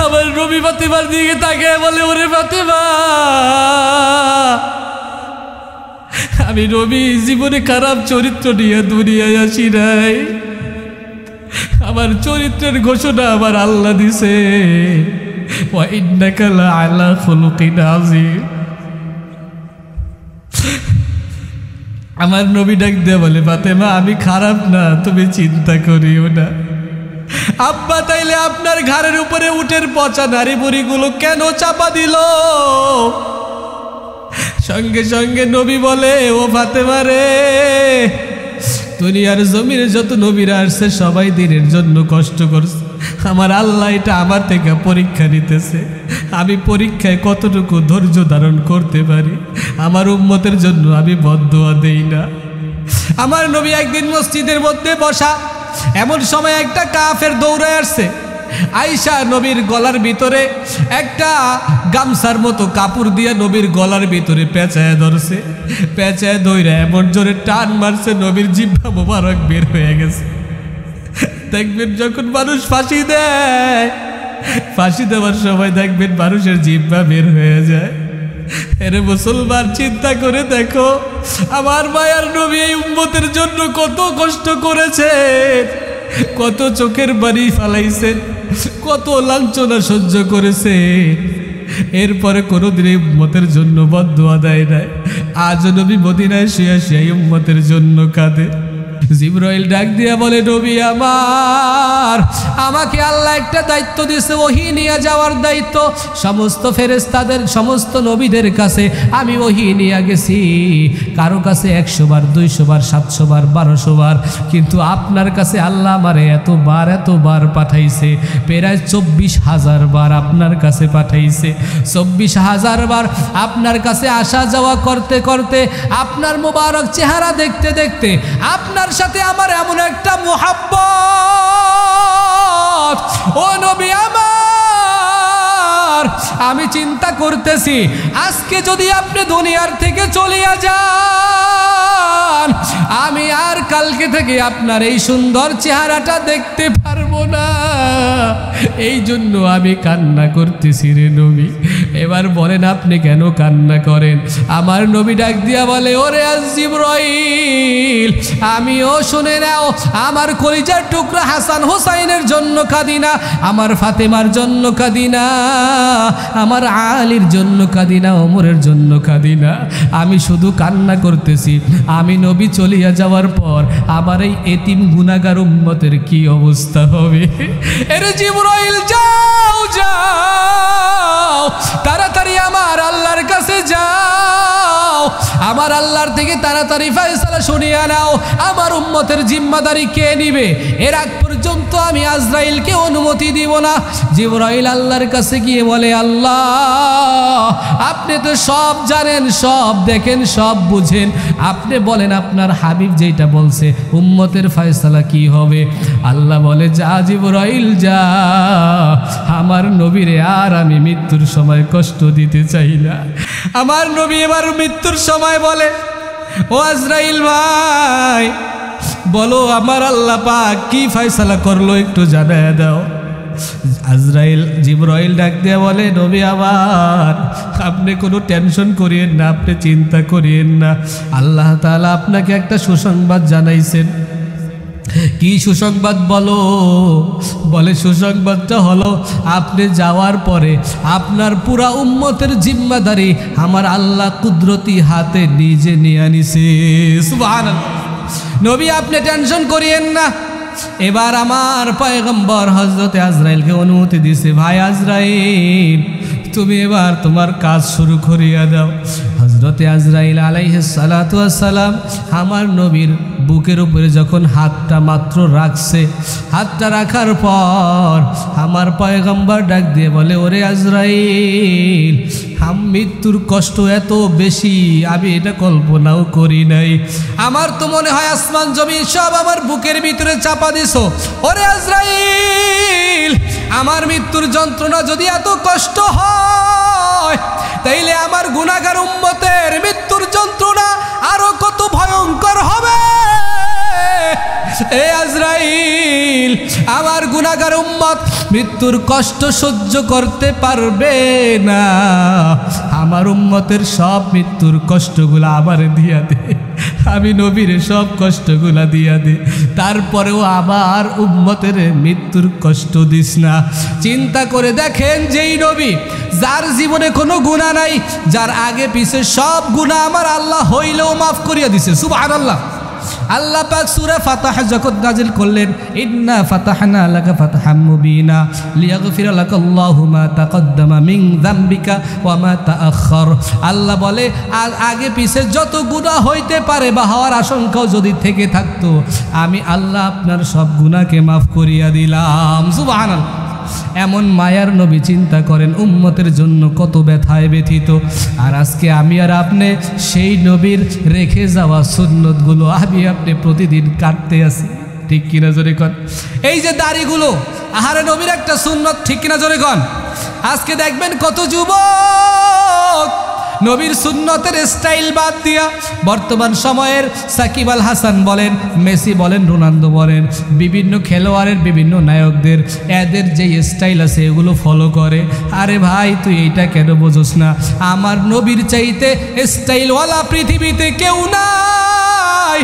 আমার নবী ফাতেমার দিকে তাকিয়ে বলে, ওরে ফাতেমা, আমি নবী জীবনে খারাপ চরিত্র নিয়ে দুনিয়ায় আসি নাই। আমার চরিত্রের ঘোষণা আমার আল্লাহ দিছে, ওয়া ইন্নাকা লাআলা খুলুকিন আযীম। আমার নবী ডাক দিয়ে বলে, ফাতেমা আমি খারাপ না, তুমি চিন্তা করিও না। আব্বা তাইলে আপনার ঘাড়ের উপরে উটের পচা নারী বুড়িগুলো কেন চাপা দিল? সঙ্গে সঙ্গে নবী বলে, ও ফাতেমা রে, দুনিয়ার জমিনে যত নবীরা আসছে সবাই দিনের জন্য কষ্ট করছে। আমার আল্লাহ এটা আমার থেকে পরীক্ষা নিতেছে, আমি পরীক্ষায় কতটুকু ধৈর্য ধারণ করতে পারি। আমার উম্মতের জন্য আমি বদদুয়া দেই না। আমার নবী একদিন মসজিদের মধ্যে বসা, এমন সময় একটা কাফের দৌড়ে আসছে। আয়েশা নবীর গলার ভিতরে একটা গামছার মতো কাপড় দিয়ে নবীর গলার ভিতরে পেঁচায় ধরছে। পেঁচায় ধইরা এমন জোরে টান মারছে, নবীর জিহ্বা মোবারক বের হয়ে গেছে। দেখবেন যখন মানুষ ফাঁসি দেয়, ফাঁসি দেওয়ার সময় দেখবেন মানুষের জিহ্বা বের হয়ে যায়। এরে মুসলমান, চিন্তা করে দেখো, আমার মায়ার নবী এই উম্মতের জন্য কত কষ্ট করেছে, কত চোখের বাড়ি ফালাইছেন, কত লাঞ্ছনা সহ্য করেছে। এরপরে কোনোদিন এই উম্মতের জন্য বদদুয়া দেয় নাই। আজ নবী মদিনায় শুয়ে শুয়ে এই উম্মতের জন্য কাঁদে। জিবরাইল ডাক দিয়া বলে, নবী আমার, আমাকে আল্লাহ একটা দায়িত্ব দিয়েছে, ওহী নিয়ে যাওয়ার দায়িত্ব। সমস্ত ফেরেশতাদের, সমস্ত নবীদের কাছে আমি ওহী নিয়ে গেছি, কারো কাছে 100 বার, 200 বার, 700 বার, 1200 বার, কিন্তু আপনার কাছে আল্লাহ আমারে এতবার পাঠাইছে, প্রায় 24,000 বার আপনার কাছে পাঠাইছে। 24,000 বার আপনার কাছে আসা যাওয়া করতে করতে, আপনার মোবারক চেহারা দেখতে দেখতে আপনার সাথে আমার এমন একটা মুহাব্বত, ও নবী আমার, আমি চিন্তা করতেছি আজকে যদি আপনি দুনিয়ার থেকে চলিয়া যান, আমি আর কালকে থেকে আপনার এই সুন্দর চেহারাটা দেখতে পারবো না। এই জন্য আমি কান্না করতেছি রে নবী। এবার বলেন আপনি কেন কান্না করেন? আমার নবী ডাক দিয়া বলে, ওরে জিবরাইল, আমিও শুনে নাও, আমার কলিজার টুকরা হাসান হুসাইনের জন্য কাঁদি না, আমার ফাতেমার জন্য কাঁদি না, আমার আলীর জন্য কাঁদি না, ওমরের জন্য কাঁদি না। আমি শুধু কান্না করতেছি আমি নবী চলিয়া যাওয়ার পর আমার এই এতিম গুনাহগার উম্মতের কি অবস্থা হবে। এরে জিবরাইল, যাও যাও, তাড়াতাড়ি আমার আল্লাহর কাছে যাও, আমার আল্লাহর থেকে তাড়াতাড়ি ফয়সালা শুনিয়ে নাও, আমার উম্মতের জিম্মাদারি কে নিবে। এর আগ পর্যন্ত আমি আজরাইলকে অনুমতি দিব না। জিবরাইল আল্লাহর কাছে গিয়ে বলে, আল্লাহ, আপনি তো সব জানেন, সব দেখেন, সব বুঝেন, আপনি বলেন আপনার হাবিব যেটা বলছে উম্মতের ফয়সালা কি হবে। আল্লাহ বলে, যা জিবরাইল যা, আমার নবীরে আর আমি মৃত্যুর সময় কষ্ট দিতে চাই না। আমার নবী এবার মৃত্যুর সময় বলে, ও আজরাইল ভাই, বলো আমার আল্লাহ পাক কি ফয়সালা করলো একটু জানায় দাও। আজরাইল, জিবরাইল ডাক দিয়ে বলে, নবী আমার, আপনি কোনো টেনশন করিয়েন না, আপনি চিন্তা করিয়েন না, আল্লাহ তাআলা আপনাকে একটা সুসংবাদ জানাইছেন। কি সুসংবাদ বলো? বলে, সুসংবাদটা হলো আপনি যাওয়ার পরে আপনার পুরা উম্মতের জিম্মাদারি আমার আল্লাহ কুদরতি হাতে নিজে নিয়ে আনিছে। সুবহানাল্লাহ। নবী আপনি টেনশন করিয়েন না। এবার আমার পয়গম্বর হযরতে আজরাইলকে অনুমতি দিছে, ভাই আজরাইল, তুমি এবার তোমার কাজ শুরু করিয়া দাও। হযরতে আজরাইল আলাইহিস সালাতু ওয়াস সালাম আমার নবীর বুকের উপরে যখন হাতটা মাত্র রাখছে, হাতটা রাখার পর আমার পয়গম্বর ডাক দিয়ে বলে, ওরে আজরাইল, মৃত্যুর কষ্ট এত বেশি আমি এটা কল্পনাও করি নাই। আমার তো মনে হয় আসমান জমিন সব আমার বুকের ভিতরে চাপা দিছো। ওরে আজরাইল, আমার মৃত্যুর যন্ত্রণা যদি এত কষ্ট হয়, তাইলে আমার গুনাহগার উম্মতের মৃত্যুর যন্ত্রণা আরো কত ভয়ঙ্কর হবে। এ আজরাইল, আমার গুনাহগার উম্মত মৃত্যুর কষ্ট সহ্য করতে পারবে না, আমার উম্মতের সব মৃত্যুর কষ্টগুলো আমারে দিয়া দে, আমি নবীরে সব কষ্টগুলা দিয়া দে, তারপরেও আবার উম্মতের মৃত্যুর কষ্ট দিস না। চিন্তা করে দেখেন, যেই নবী যার জীবনে কোনো গুনাহ নাই, যার আগে পিছে সব গুনাহ আমার আল্লাহ হইলেও মাফ করিয়া দিছে। সুবহানাল্লাহ। আল্লাহ পাক সূরা ফাতাহ যখন নাজিল করলেন, ইন্না ফাতাহনা লাকা ফাতহাম মুবিনা লিয়াগফিরা লাকাল্লাহু মা তাকদ্দামা মিন যামবিকা ওয়া মা তাআখার। আল্লাহ বলে, আগে পিছে যত গুনাহ হইতে পারে বা হওয়ার আশঙ্কাও যদি থেকে থাকতো, আমি আল্লাহ আপনার সব গুনাহকে মাফ করিয়া দিলাম। সুবহানাল্লাহ। এমন মায়ার নবী, চিন্তা করেন উম্মতের জন্য কত ব্যথায় ব্যথিত। আর আজকে আমি আর আপনি সেই নবীর রেখে যাওয়া সুন্নতগুলো আমি আপনি প্রতিদিন কাটতে আসি, ঠিক কিনা জোরে কন? এই যে দাড়িগুলো, আহারে নবীর একটা সুন্নত, ঠিক কিনা জোরে কন? আজকে দেখবেন কত যুবক নবীর সুন্নতের স্টাইল বাদ দিয়া বর্তমান সময়ের সাকিব আল হাসান বলেন, মেসি বলেন, রোনালদো বলেন, বিভিন্ন খেলোয়াড়ের বিভিন্ন নায়কদের এদের যে স্টাইল আছে এগুলো ফলো করে। আরে ভাই, তুই এইটা কেন বোঝোস না? আমার নবীর চাইতে স্টাইলওয়ালা পৃথিবীতে কেউ নাই।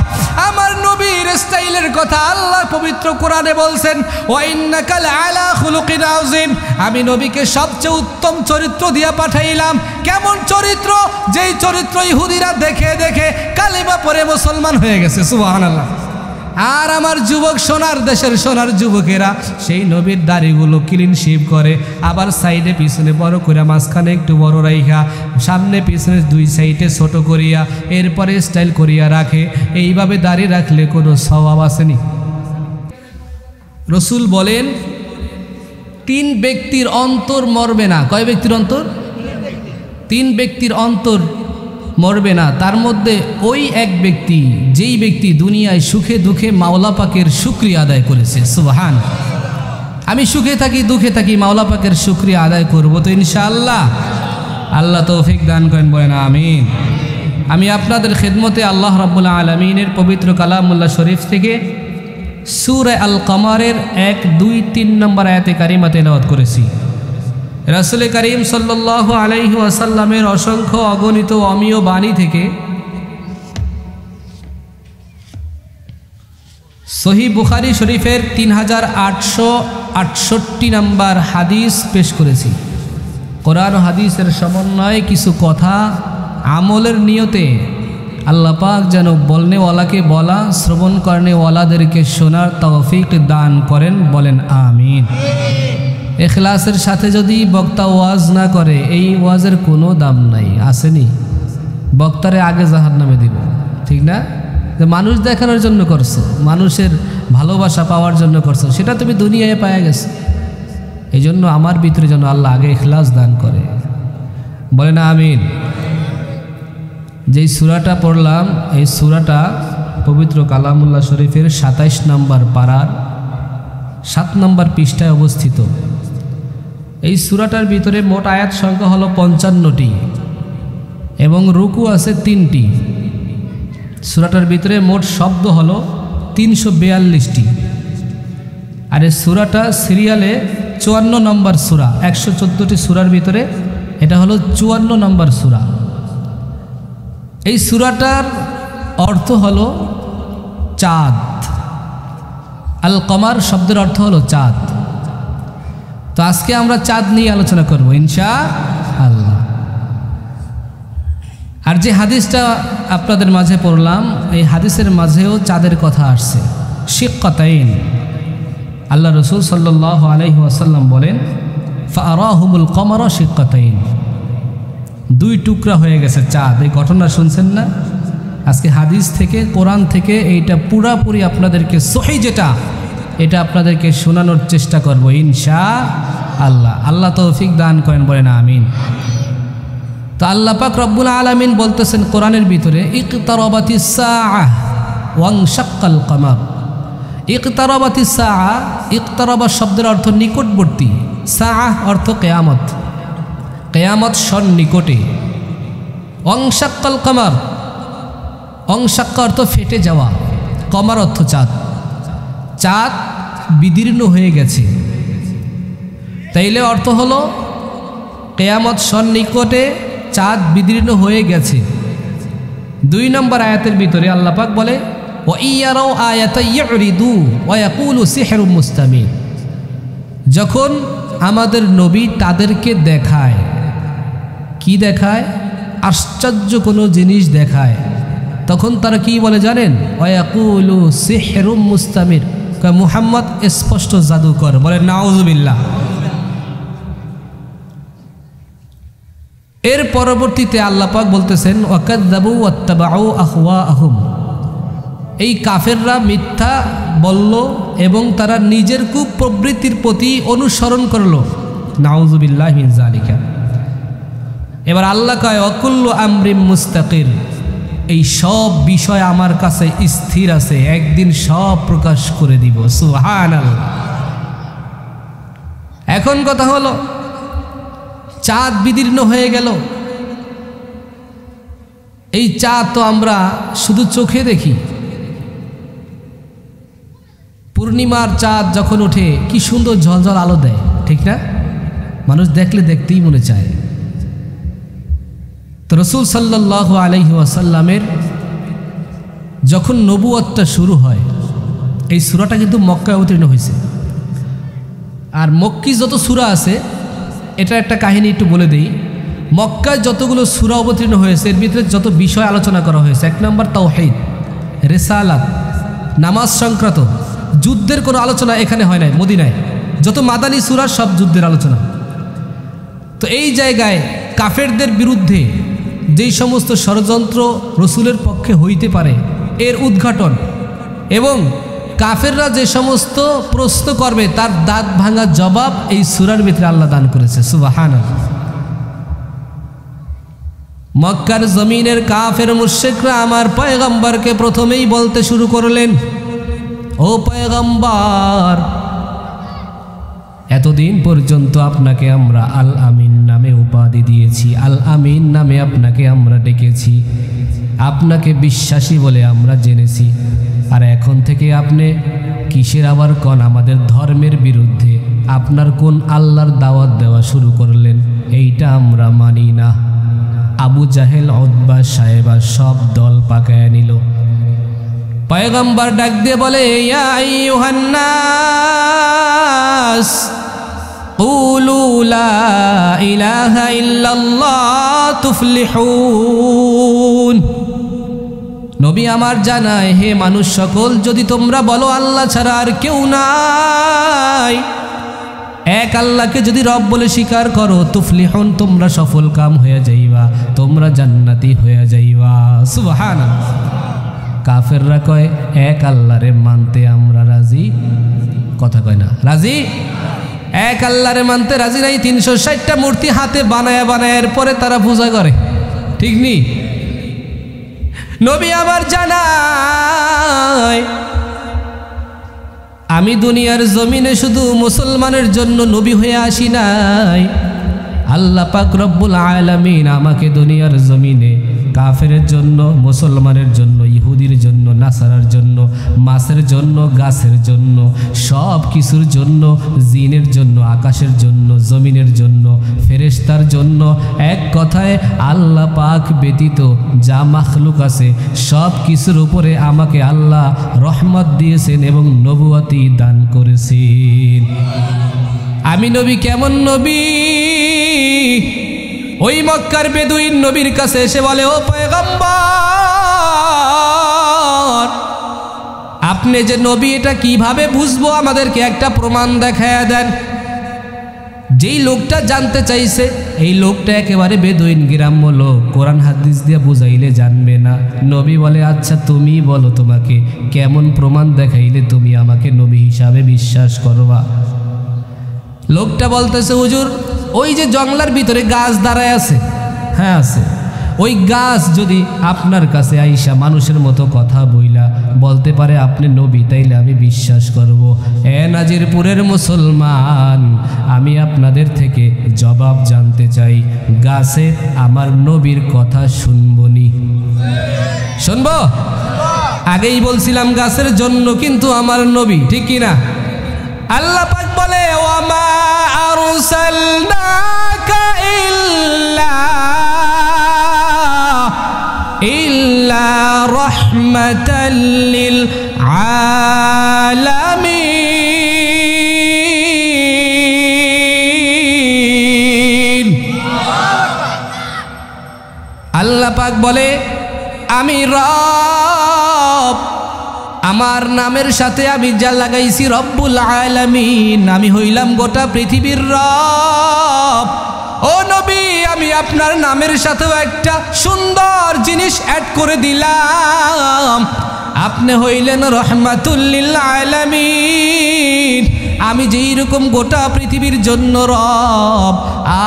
আমার নবীর স্টাইলের কথা আল্লাহ পবিত্র কোরআনে বলছেন, ওয়া ইন্নাকা লাআলা খুলুকিন আযীম। আমি নবীকে সবচেয়ে উত্তম চরিত্র দিয়া পাঠাইলাম। কেমন চরিত্র? যেই চরিত্র ইহুদিরা দেখে দেখে কালিমা পড়ে মুসলমান হয়ে গেছে। সুবহানাল্লাহ। আর আমার যুবক, সোনার দেশের সোনার যুবকেরা সেই নবীর দাড়িগুলো ক্লিন শেভ করে, আবার সাইডে পিছনে বড় করে, মাঝখানে একটু বড় রাইখা, সামনে পিছনে দুই সাইডে ছোট করিয়া, এরপরে স্টাইল করিয়া রাখে। এইভাবে দাড়ি রাখলে কোনো সওয়াব আসেনি। রসুল বলেন, 3 ব্যক্তির অন্তর মরবে না। কয় ব্যক্তির অন্তর? 3 ব্যক্তির অন্তর মরবে না। তার মধ্যে ওই এক ব্যক্তি, যেই ব্যক্তি দুনিয়ায় সুখে দুঃখে মাওলা পাকের শুকরিয়া আদায় করেছে। সুবহান। আমি সুখে থাকি দুঃখে থাকি মাওলা পাকের শুকরিয়া আদায় করব তো ইনশাআল্লাহ। আল্লাহ তৌফিক দান করেন, বলেন আমিন। আমি আপনাদের খেদমতে আল্লাহ রাব্বুল আলামিনের পবিত্র কালামুল্লাহ শরীফ থেকে সূরা আল কমারের 1, 2, 3 নম্বর আয়াতে কারিমা তেলাওয়াত করেছি। রাসূল করিম সাল্লাল্লাহু আলাইহি ওয়াসাল্লামের অসংখ্য অগণিত অমীয় বাণী থেকে সহিহ বুখারী শরীফের 3868 নম্বর হাদিস পেশ করেছি। কোরআন ও হাদিসের সমন্বয়ে কিছু কথা আমলের নিয়তে আল্লাহ পাক যেন বলনেওয়ালাকে বলা, শ্রবণ করনেওয়ালাদেরকে শোনার তৌফিক দান করেন, বলেন আমিন। ইখলাসের সাথে যদি বক্তা ওয়াজ না করে, এই ওয়াজের কোনো দাম নাই। আসেনি? বক্তারে আগে জাহান্নামে দিব, ঠিক না? যে মানুষ দেখানোর জন্য করছো, মানুষের ভালোবাসা পাওয়ার জন্য করছো, সেটা তুমি দুনিয়ায় পাওয়া গেছো। এই জন্য আমার ভিতরে যেন আল্লাহ আগে ইখলাস দান করে, বলেন আমিন। যেই সূরাটা পড়লাম, এই সূরাটা পবিত্র কালামুল্লাহ শরীফের 27 নম্বর পারার 7 নম্বর পৃষ্ঠায় অবস্থিত। এই সূরাটার ভিতরে মোট আয়াত সংখ্যা হলো 55টি এবং রুকু আছে 3টি। সূরাটার ভিতরে মোট শব্দ হলো 342টি। আর এই সূরাটা সিরিয়ালে 54 নম্বর সূরা। 114টি সূরার ভিতরে এটা হলো 54 নম্বর সূরা। এই সূরাটার অর্থ হলো চাঁদ। আল কমার শব্দের অর্থ হলো চাঁদ। তো আজকে আমরা চাঁদ নিয়ে আলোচনা করব ইনশাআল্লাহ। আর যে হাদিসটা আপনাদের মাঝে পড়লাম, এই হাদিসের মাঝেও চাঁদের কথা আসছে। শিক্কাতাইন, আল্লাহ রসুল সাল্লাল্লাহু আলাইহি ওয়াসাল্লাম বলেন, ফাআরাহুমুল কমারা শিক্কাতাইন, 2 টুকরা হয়ে গেছে চাঁদ। এই ঘটনা শুনছেন না? আজকে হাদিস থেকে, কোরআন থেকে এইটা পুরাপুরি আপনাদেরকে সহিহ যেটা, এটা আপনাদেরকে শোনানোর চেষ্টা করব ইনশাআল্লাহ। আল্লাহ তৌফিক দান করেন, বলেন আমিন। তো আল্লাহ পাক রব্বুল আলামিন বলতেছেন কোরআনের ভিতরে, ইকতারাবাতিস সাআহ ওয়ানশাক্কাল কমার। ইকতারাবাতিস সাআহ, ইকতারাবা শব্দের অর্থ নিকটবর্তী, সাআহ অর্থ কিয়ামত, কিয়ামত সন্নিকটে। ওয়ানশাক্কাল কমার, অংশাক্কা অর্থ ফেটে যাওয়া, কমার অর্থ চাঁদ। চাঁদ বিদীর্ণ হয়ে গেছে, তাইলে অর্থ হলো কিয়ামত সন্নিকটে, চাঁদ বিদীর্ণ হয়ে গেছে। 2 নম্বর আয়াতের ভিতরে আল্লাহ পাক বলে ওয়া ইয়ারাউ আয়াতান ইউরিদু ওয়া ইয়াকুলু সিহরুম মুস্তামির। যখন আমাদের নবী তাদেরকে দেখায়, কি দেখায়? আশ্চর্য কোনো জিনিস দেখায়, তখন তারা কি বলে জানেন? ওয়া ইয়াকুলু সিহরুম মুস্তামির, মুহাম্মদ স্পষ্ট জাদুকর। বলে নাউজুবিল্লাহ। এর পরবর্তীতে আল্লাহ পাক বলতেছেন ওয়াকাযযাবু ওয়াত্তাবাউ আহওয়াআহুম, এই কাফেররা মিথ্যা বলল এবং তারা নিজের কুপ্রবৃত্তির প্রতি অনুসরণ করলো। নাউযুবিল্লাহি মিন যালিকা। এবার আল্লাহ কয় ওয়াকুল্লু আমরিন মুস্তাকির, এই সব বিষয় আমার কাছে স্থির আছে, একদিন সব প্রকাশ করে দিব। সুবহানাল্লাহ। এখন কথা হলো চাঁদ বিদীর্ণ হয়ে গেল। এই চাঁদ তো আমরা শুধু চোখে দেখি, পূর্ণিমার চাঁদ যখন ওঠে কি সুন্দর ঝলঝল আলো দেয়, ঠিক না? মানুষ দেখলে দেখতেই মনে চায়। তো রাসূল সাল্লাল্লাহু আলাইহি ওয়াসাল্লামের যখন নবুয়তটা শুরু হয়, এই সূরাটা কিন্তু মক্কায় অবতীর্ণ হয়েছে। আর মক্কি যত সূরা আছে, এটা একটা কাহিনী একটু বলে দেই। মক্কায় যতগুলো সূরা অবতীর্ণ হয়েছে এর ভিতরে যত বিষয় আলোচনা করা হয়েছে, 1 নম্বর তাওহীদ, রিসালাত, নামাজ সংক্রান্ত, যুদ্ধের কোনো আলোচনা এখানে হয় নাই। মদিনায় যত মাদানী সূরা সব যুদ্ধের আলোচনা। তো এই জায়গায় কাফেরদের বিরুদ্ধে যেই সমস্ত ষড়যন্ত্র রসুলের পক্ষে হইতে পারে এর উদ্ঘাটন, এবং কাফেররা যে সমস্ত প্রশ্ন করবে তার দাঁত ভাঙা জবাব এই সূরার ভিতরে আল্লাহ দান করেছে। সুবহানাল্লাহ। মক্কার জমিনের কাফের মুশরিকরা আমার পয়গম্বরকে প্রথমেই বলতে শুরু করলেন, ও পয়গম্বর, এতদিন পর্যন্ত আপনাকে আমরা আল আমিন নামে উপাধি দিয়েছি, আল আমিন নামে আপনাকে আমরা ডেকেছি, আপনাকে বিশ্বাসী বলে আমরা জেনেছি। আর এখন থেকে আপনি কিসের আবার কোন আমাদের ধর্মের বিরুদ্ধে আপনার কোন আল্লাহর দাওয়াত দেওয়া শুরু করলেন? এইটা আমরা মানি না। আবু জাহেল, উতবা, সায়েবা সব দল পাকায়া নিল। পয়গম্বর ডাক দিয়ে বলে, ইয়া আইয়ুহান নাস কুলু লা ইলাহা ইল্লাল্লাহ তুফলিহুন। নবী আমার জানায়, হে মানুষ সকল, যদি তোমরা বলো আল্লাহ ছাড়া আর কেউ নাই, এক আল্লাহকে যদি রব বলে স্বীকার করো, তুফলিহুন, তোমরা সফল কাম হয়ে যাইবা, তোমরা জান্নাতি হয়ে যাইবা। সুবহানাল্লাহ। কাফেররা কয়, এক আল্লাহরে মানতে আমরা রাজি। কথা কয় না, রাজি? এক আল্লাহরে মানতে রাজি নাই। 360টা মূর্তি হাতে বানায় বানায় এরপরে তারা পূজা করে, ঠিক নি? নবী আবার জানায়, আমি দুনিয়ার জমিনে শুধু মুসলমানের জন্য নবী হয়ে আসি নাই, আল্লাহ পাক রব্বুল আলামিন আমাকে দুনিয়ার জমিনে কাফেরের জন্য, মুসলমানের জন্য, ইহুদির জন্য, নাসারার জন্য, মাছের জন্য, গাছের জন্য, সব কিছুর জন্য, জিনের জন্য, আকাশের জন্য, জমিনের জন্য, ফেরেশতার জন্য, এক কথায় আল্লাহ পাক ব্যতীত যা মাখলুক আছে সব কিছুর উপরে আমাকে আল্লাহ রহমত দিয়েছেন এবং নবুয়তি দান করেছেন। আমি নবী কেমন নবী? ওই মক্কার বেদুইন নবীর কাছে এসে বলে, ও পয়গম্বর, আপনি যে নবী এটা কিভাবে বুঝবো? আমাদেরকে একটা প্রমাণ দেখায়া দেন। যেই লোকটা জানতে চাইছে এই লোকটা একেবারে বেদুইন গ্রাম্য লোক, কোরআন হাদিস দিয়ে বুঝাইলে জানবে না। নবী বলে, আচ্ছা তুমি বলো, তোমাকে কেমন প্রমাণ দেখাইলে তুমি আমাকে নবী হিসাবে বিশ্বাস করবা? লোকটা বলতেছে, হুজুর, ওই যে জঙ্গলার ভিতরে গাছ দাঁড়ায় আছে, হ্যাঁ আছে, ওই গাছ যদি আপনার কাছে আইসা মানুষের মতো কথা বইলা বলতে পারে আপনি নবী, তাইলে আমি বিশ্বাস করব। এ নাজিরপুরের মুসলমান, আমি আপনাদের থেকে জবাব জানতে চাই, গাছে আমার নবীর কথা শুনবনি? শুনবো? আগেই বলছিলাম গাছের জন্য, কিন্তু আমার নবী, ঠিক কি না? আল্লাহ পাক বলে ওয়ামা আরসালনাকা ইল্লা রাহমাতাল লিল আলামিন। আল্লাহ পাক বলে আমি রব, আমার নামের সাথে আমি যা লাগাইছি রব্বুল আলামিন, আমি হইলাম গোটা পৃথিবীর রব। ও নবী, আমি আপনার নামের সাথেও একটা সুন্দর জিনিস অ্যাড করে দিলাম, আপনি হইলেন রহমাতুল লিল আলামিন। আমি যেই রকম গোটা পৃথিবীর জন্য রব,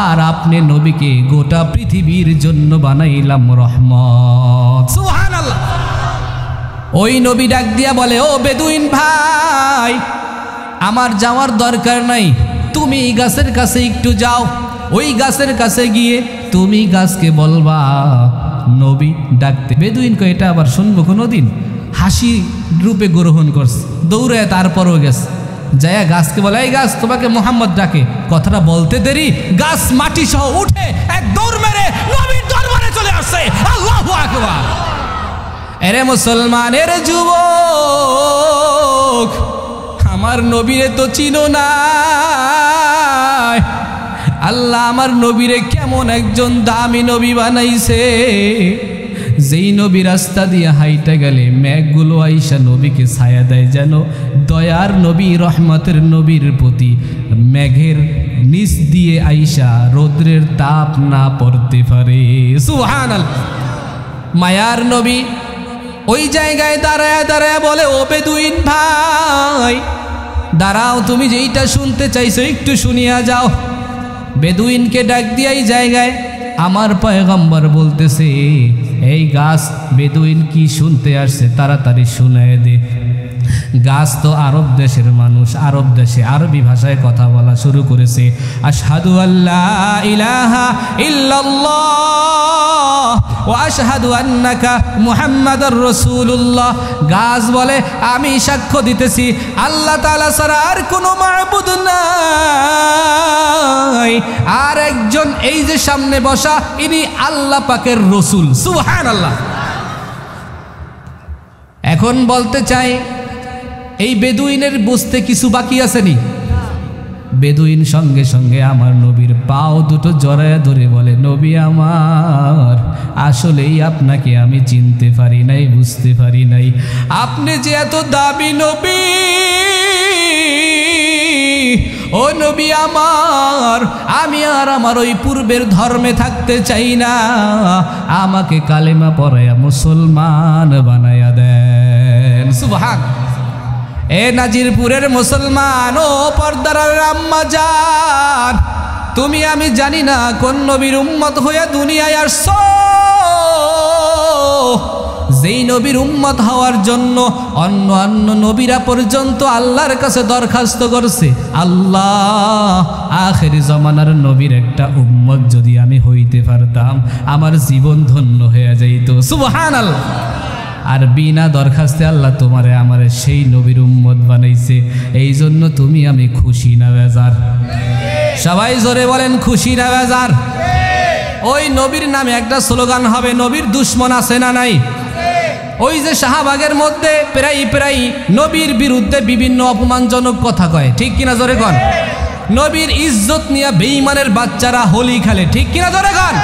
আর আপনি নবীকে গোটা পৃথিবীর জন্য বানাইলাম রহমত। সুবহানাল্লাহ। ওই নবী ডাক দিয়া বলে ও বেদুইন ভাই, আমার যাওয়ার দরকার নাই, তুমি গাছের কাছে একটু যাও। ওই গাছের কাছে গিয়ে তুমি গাছকে বলবা নবী ডাকতে। বেদুইন কো এটা আবার শুনবো কোনোদিন? হাসি রূপে গ্রহণ করছে, দৌড়ে তারপরও গেছে, যায়া গাছকে বলে এই গাছ তোমাকে মোহাম্মদ ডাকে। কথাটা বলতে দেরি, গাছ মাটি সহ উঠে এক দৌড় মেরে নবীর দরবারে চলে আসছে। আল্লাহু আকবার। এরে মুসলমানের যুবক, আমার নবীরে তো চিনো না। আল্লাহ আমার নবীরে কেমন একজন দামি নবী বানাইছে, যেই নবী রাস্তা দিয়ে হাইটা গেলে মেঘগুলো আইসা নবীকে ছায়া দেয়, যেন দয়ার নবী রহমতের নবীর প্রতি মেঘের নিচ দিয়ে আইসা রৌদ্রের তাপ না পড়তে পারে। সুবহানাল্লাহ। মায়ার নবী ওই জায়গায় দাঁড়ায় দাঁড়ায় বলে ও বেদুইন ভাই দাঁড়াও, তুমি যেইটা শুনতে চাইছো একটু শুনিয়া যাও। বেদুইনকে ডাক দিয়ে এই জায়গায় আমার পয়গম্বর বলতেছে এই গাছ বেদুইন কি শুনতে আসছে তাড়াতাড়ি শুনায় দে। গাছ তো আরব দেশের মানুষ, আরব দেশে আরবি ভাষায় কথা বলা শুরু করেছে। আশহাদু আল্লা ইলাহা ইল্লাল্লাহ ওয়া আশহাদু আন্নাকা মুহাম্মাদুর রাসূলুল্লাহ। গাছ বলে আমি সাক্ষ্য দিতেছি আল্লাহ তাআলা ছাড়া আর কোনো মাবুদ নাই, আর একজন এই যে সামনে বসা ইনি আল্লাহ পাকের রসুল। সুবহানাল্লাহ। এখন বলতে চাই এই বেদুইনের বুঝতে কিছু বাকি আসেনি? বেদুইন সঙ্গে সঙ্গে আমার নবীর পাও দুটো জড়ায়া ধরে বলে নবী আমার, আসলেই আপনাকে আমি চিনতে পারি নাই, বুঝতে পারি নাই, আপনি যে এত দামি নবী। ও নবী আমার, আমি আর আমার ওই পূর্বের ধর্মে থাকতে চাই না, আমাকে কালেমা পড়ায়া মুসলমান বানায়া দেন। সুবহান। এ নাজিরপুরের মুসলমান ও পর্দার আম্মা জান, তুমি আমি জানি না কোন নবীর উম্মত হয়ে দুনিয়ায় আসছো, যেই নবীর উম্মত হওয়ার জন্য অন্য নবীরা পর্যন্ত আল্লাহর কাছে দরখাস্ত করছে, আল্লাহ আখেরি জমানার নবীর একটা উম্মত যদি আমি হইতে পারতাম আমার জীবন ধন্য হয়ে যাইত। সুবহানাল্লাহ। আর বিনা দরখাস্তে আল্লাহ তোমারে আমারে সেই নবীর উম্মত বানাইছে, এই জন্য তুমি আমি খুশি না বেজার? সবাই জোরে বলেন খুশি না বেজার? ওই নবীর নামে একটা স্লোগান হবে, নবীর দুশ্মন আছে না নাই? ওই যে শাহবাগের মধ্যে প্রায় নবীর বিরুদ্ধে বিভিন্ন অপমানজনক কথা কয়, ঠিক কিনা জোরে কন? নবীর ইজ্জত নিয়ে বেঈমানের বাচ্চারা হোলি খেলে, ঠিক কিনা জোরে কন?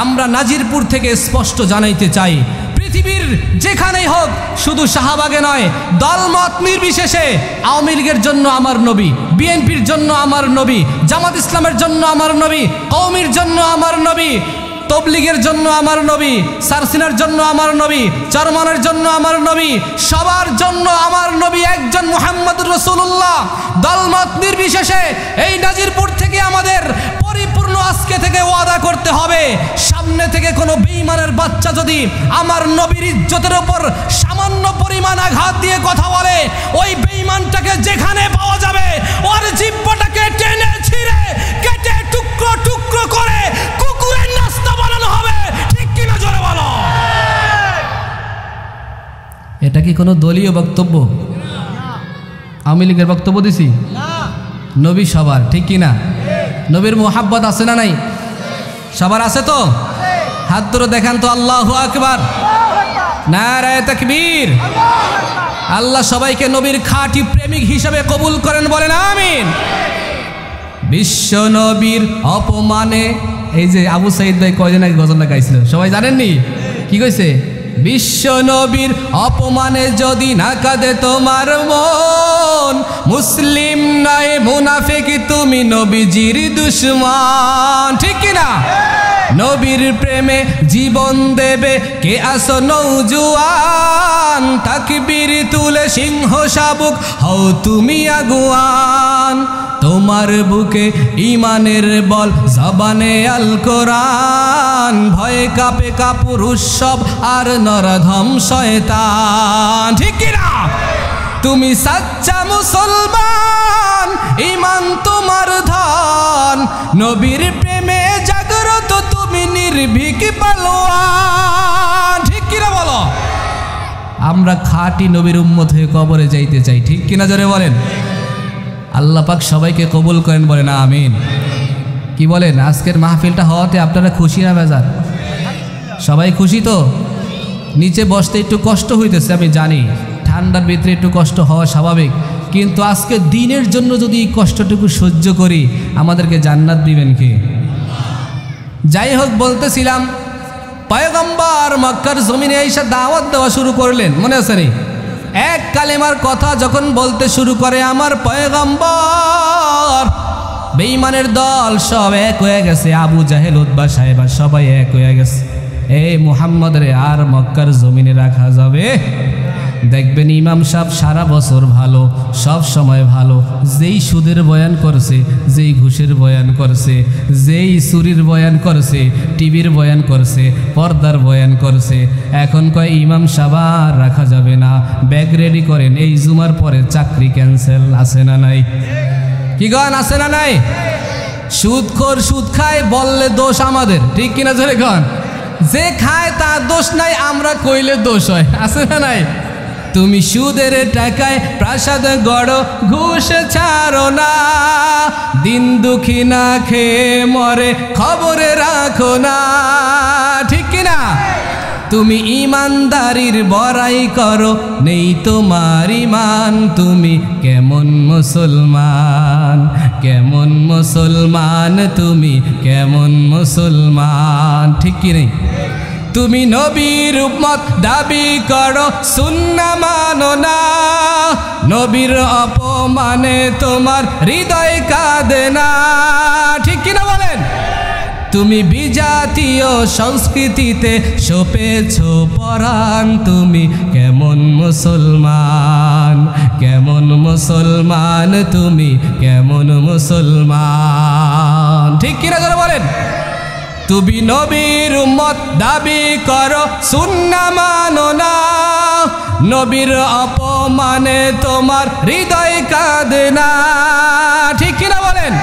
আমরা নাজিরপুর থেকে স্পষ্ট জানাইতে চাই, পৃথিবীর যেখানেই হোক, শুধু শাহবাগে নয়, দলমত নির্বিশেষে আওয়ামী লীগের জন্য আমার নবী, বিএনপির জন্য আমার নবী, জামাত ইসলামের জন্য আমার নবী, কওমির জন্য আমার নবী, তবলিগের জন্য আমার নবী, সারসিনার জন্য আমার নবী, চরমনের জন্য আমার নবী, সবার জন্য আমার নবী একজন মুহাম্মদুর রাসূলুল্লাহ। দলমত নির্বিশেষে এই নাজিরপুর থেকে আমাদের পরিপূর্ণ আজকে থেকে ওয়াদা করতে হবে, সামনে থেকে কোনো বেঈমানের বাচ্চা যদি আমার নবীর ইজ্জতের উপর সামান্য পরিমাণ আঘাত দিয়ে কথা বলে, ওই বেঈমানটাকে যেখানে পাওয়া যাবে ওর জিহ্বাটাকে টেনে ছিঁড়ে কেটে টুকরো টুকরো করে কুকুরের নাস্তা বানানো হবে, ঠিক কিনা জোরে বলো? এটা কি কোনো দলীয় বক্তব্য? আওয়ামী লীগের বক্তব্য দিছি? নবী সবার, ঠিক কি না? নবীর মোহাব্বত আছে না নাই? সবার আছে তো? হাত ধরে দেখান তো, আল্লাহু আকবার, নারায়ে তাকবীর। আল্লাহ সবাইকে নবীর খাঁটি প্রেমিক হিসেবে কবুল করেন, বলেন আমিন। বিশ্ব নবীর অপমানে, এই যে আবু সাইদ ভাই কয়দিন আগে গজলটা গাইছিল, সবাই জানেননি? কি কইছে? বিশ্ব নবীর অপমানে যদি না কাঁদে তোমার মন, মুসলিম নয় মুনাফিক তুমি নবীজির দুশমন, ঠিক কি না? নবীর প্রেমে জীবন দেবে কে আসো নৌজুয়ান, তাকবীর তুলে সিংহ শাবক হও তুমি আগুয়ান। তোমার বুকে ইমানের বল, জবানে আল কোরআন, ভয়ে কাঁপে কাপুরুষ সব আর নরধম শয়তান, ঠিক কি না? তুমি সাচ্চা মুসলমান, ইমান তোমার ধন, নবীর প্রেমে জাগ্রত তুমি নির্ভীক পালোয়ান, ঠিক কিনা বলো? আমরা খাঁটি নবীর উম্মত হয়ে কবরে যাইতে চাই, ঠিক কিনা জোরে বলেন? আল্লাহ পাক সবাইকে কবুল করেন, বলেন আমিন। কি বলেন? আজকের মাহফিলটা হওয়াতে আপনারা খুশি না বেজার? সবাই খুশি তো? নিচে বসতে একটু কষ্ট হইতেছে আমি জানি, ঠান্ডার ভিতরে একটু কষ্ট হওয়া স্বাভাবিক, কিন্তু আজকে দিনের জন্য যদি এই কষ্টটুকু সহ্য করি, আমাদেরকে জান্নাত দিবেন কে? যাই হোক, বলতেছিলাম পয়গম্বর মক্কার জমিনে এসে দাওয়াত দেওয়া শুরু করলেন, মনে আছে নি? এক কালেমার কথা যখন বলতে শুরু করে আমার পয়গম্বর, বেঈমানের দল সব এক হয়ে গেছে, আবু জাহেল উতবা সাহেবা সবাই এক হয়ে গেছে। এই মুহাম্মদ রে আর মক্কার জমিনে রাখা যাবে? দেখবেন ইমাম সাহেব সারা বছর ভালো, সব সময় ভালো, যেই সুদের বয়ান করছে, যেই ঘুষের বয়ান করছে, যেই চুরির বয়ান করছে, টিভির বয়ান করছে, পর্দার বয়ান করছে, এখন কয় ইমাম সাহেব আর রাখা যাবে না, ব্যাগ রেডি করেন, এই জুমার পরে চাকরি ক্যান্সেল। আছে না নাই? কি গান আছে না নাই? সুদখোর সুদ খায় বললে দোষ আমাদের, ঠিক কিনা জোরে গান? যে খায় তার দোষ নাই, আমরা কইলে দোষ হয়। আছে না নাই? তুমি সুদের টাকায় প্রাসাদ গড়ো, ঘুষ ছাড়ো না, দিন দুঃখী না খেয়ে মরে খবরে রাখো না, ঠিক কিনা? তুমি ইমানদারির বড়াই করো, নেই তোমার ইমান, তুমি কেমন মুসলমান, কেমন মুসলমান, তুমি কেমন মুসলমান, ঠিক কি নেই? তুমি নবীর উম্মত দাবি করো, সুন্নাহ মানো না, নবীর অপমানে তোমার হৃদয় কাঁদে না, ঠিক কিনা বলেন? তুমি বিজাতীয় সংস্কৃতিতে সপেছ পরাণ, তুমি কেমন মুসলমান, কেমন মুসলমান, তুমি কেমন মুসলমান, ঠিক কিনা করে বলেন? তুমি নবীর উম্মত দাবি করো, সুন্নাহ মানো না, নবীর অপমানে তোমার হৃদয় কাঁদে না, ঠিক কিনা বলেন?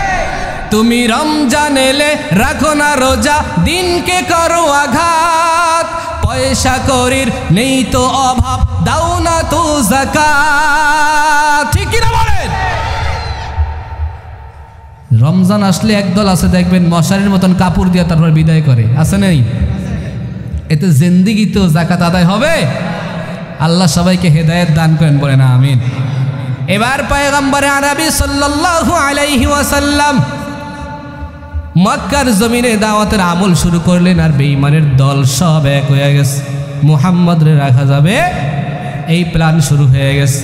তুমি রমজান এলে রাখো না রোজা, দিনকে করো আঘাত, পয়সা করির নেই তো অভাব, দাও না তো যাকাত, ঠিক কিনা বলেন? রমজান আসলে একদল আছে দেখবেন মশারির মতন কাপড় দিয়ে তারপর বিদায় করে, আছে নেই? এতে জিন্দেগিতেও যাকাত আদায় হবে। আল্লাহ সবাইকে হেদায়েত দান করেন, বলেন আমিন। এবার পয়গম্বর আরবি সাল্লাল্লাহু আলাইহি ওয়াসাল্লাম মক্কার জমিনে দাওয়াতের আমল শুরু করলেন, আর বেঈমানের দল সব এক হয়ে গেছে, মুহাম্মদ রে রাখা যাবে এই প্ল্যান শুরু হয়ে গেছে।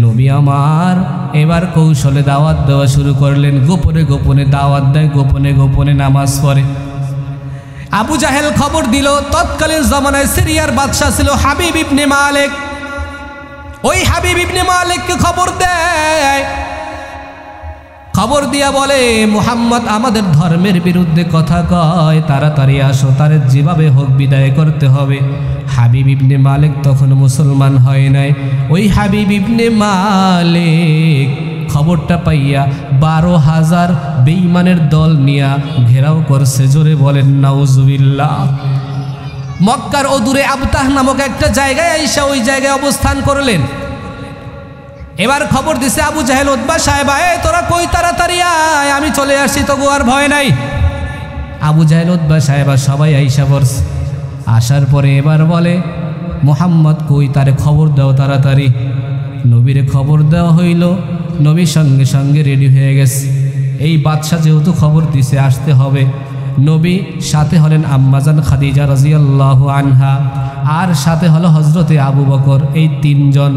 নবী আমার এবার কৌশলে দাওয়াত দেওয়া শুরু করলেন, গোপনে গোপনে দাওয়াত দেয়, গোপনে গোপনে নামাজ পড়ে। আবু জাহেল খবর দিল, তৎকালীন জমানায় সিরিয়ার বাদশা ছিল হাবিব ইবনে মালিক, ওই হাবিব ইবনে মালিককে খবর দেয়, খবর দিয়া বলে মুহাম্মদ আমাদের ধর্মের বিরুদ্ধে কথা কয়, তাড়াতাড়ি আসো, তারে যেভাবে হোক বিদায় করতে হবে। হাবিব ইবনে মালিক তখন মুসলমান হয় নাই। ওই হাবিব ইবনে মালিক খবরটা পাইয়া 12,000 বেঈমানের দল নিয়া ঘেরাও করছে, জোরে বলেন নাউজুবিল্লাহ। মক্কার অদূরে আবতাহ নামক একটা জায়গায় আইসা ওই জায়গায় অবস্থান করলেন। এবার খবর দিছে আবু জাহেল, উতবা সাহেবা, তোরা কই, তাড়াতাড়ি আয়, আমি চলে আসছি, তবু আর ভয় নাই। আবু জাহেল, উতবা সাহেবা সবাই আইসা পড়ছে। আসার পরে এবার বলে, মুহাম্মদ কই, তারে খবর দাও তাড়াতাড়ি। নবীরে খবর দেওয়া হইল, নবী সঙ্গে সঙ্গে রেডি হয়ে গেছে। এই বাদশা যেহেতু খবর দিছে আসতে হবে, নবী সাথে হলেন আম্মাজান খাদিজা রাদিয়াল্লাহু আনহা, আর সাথে হলো হজরতে আবু বকর। এই তিনজন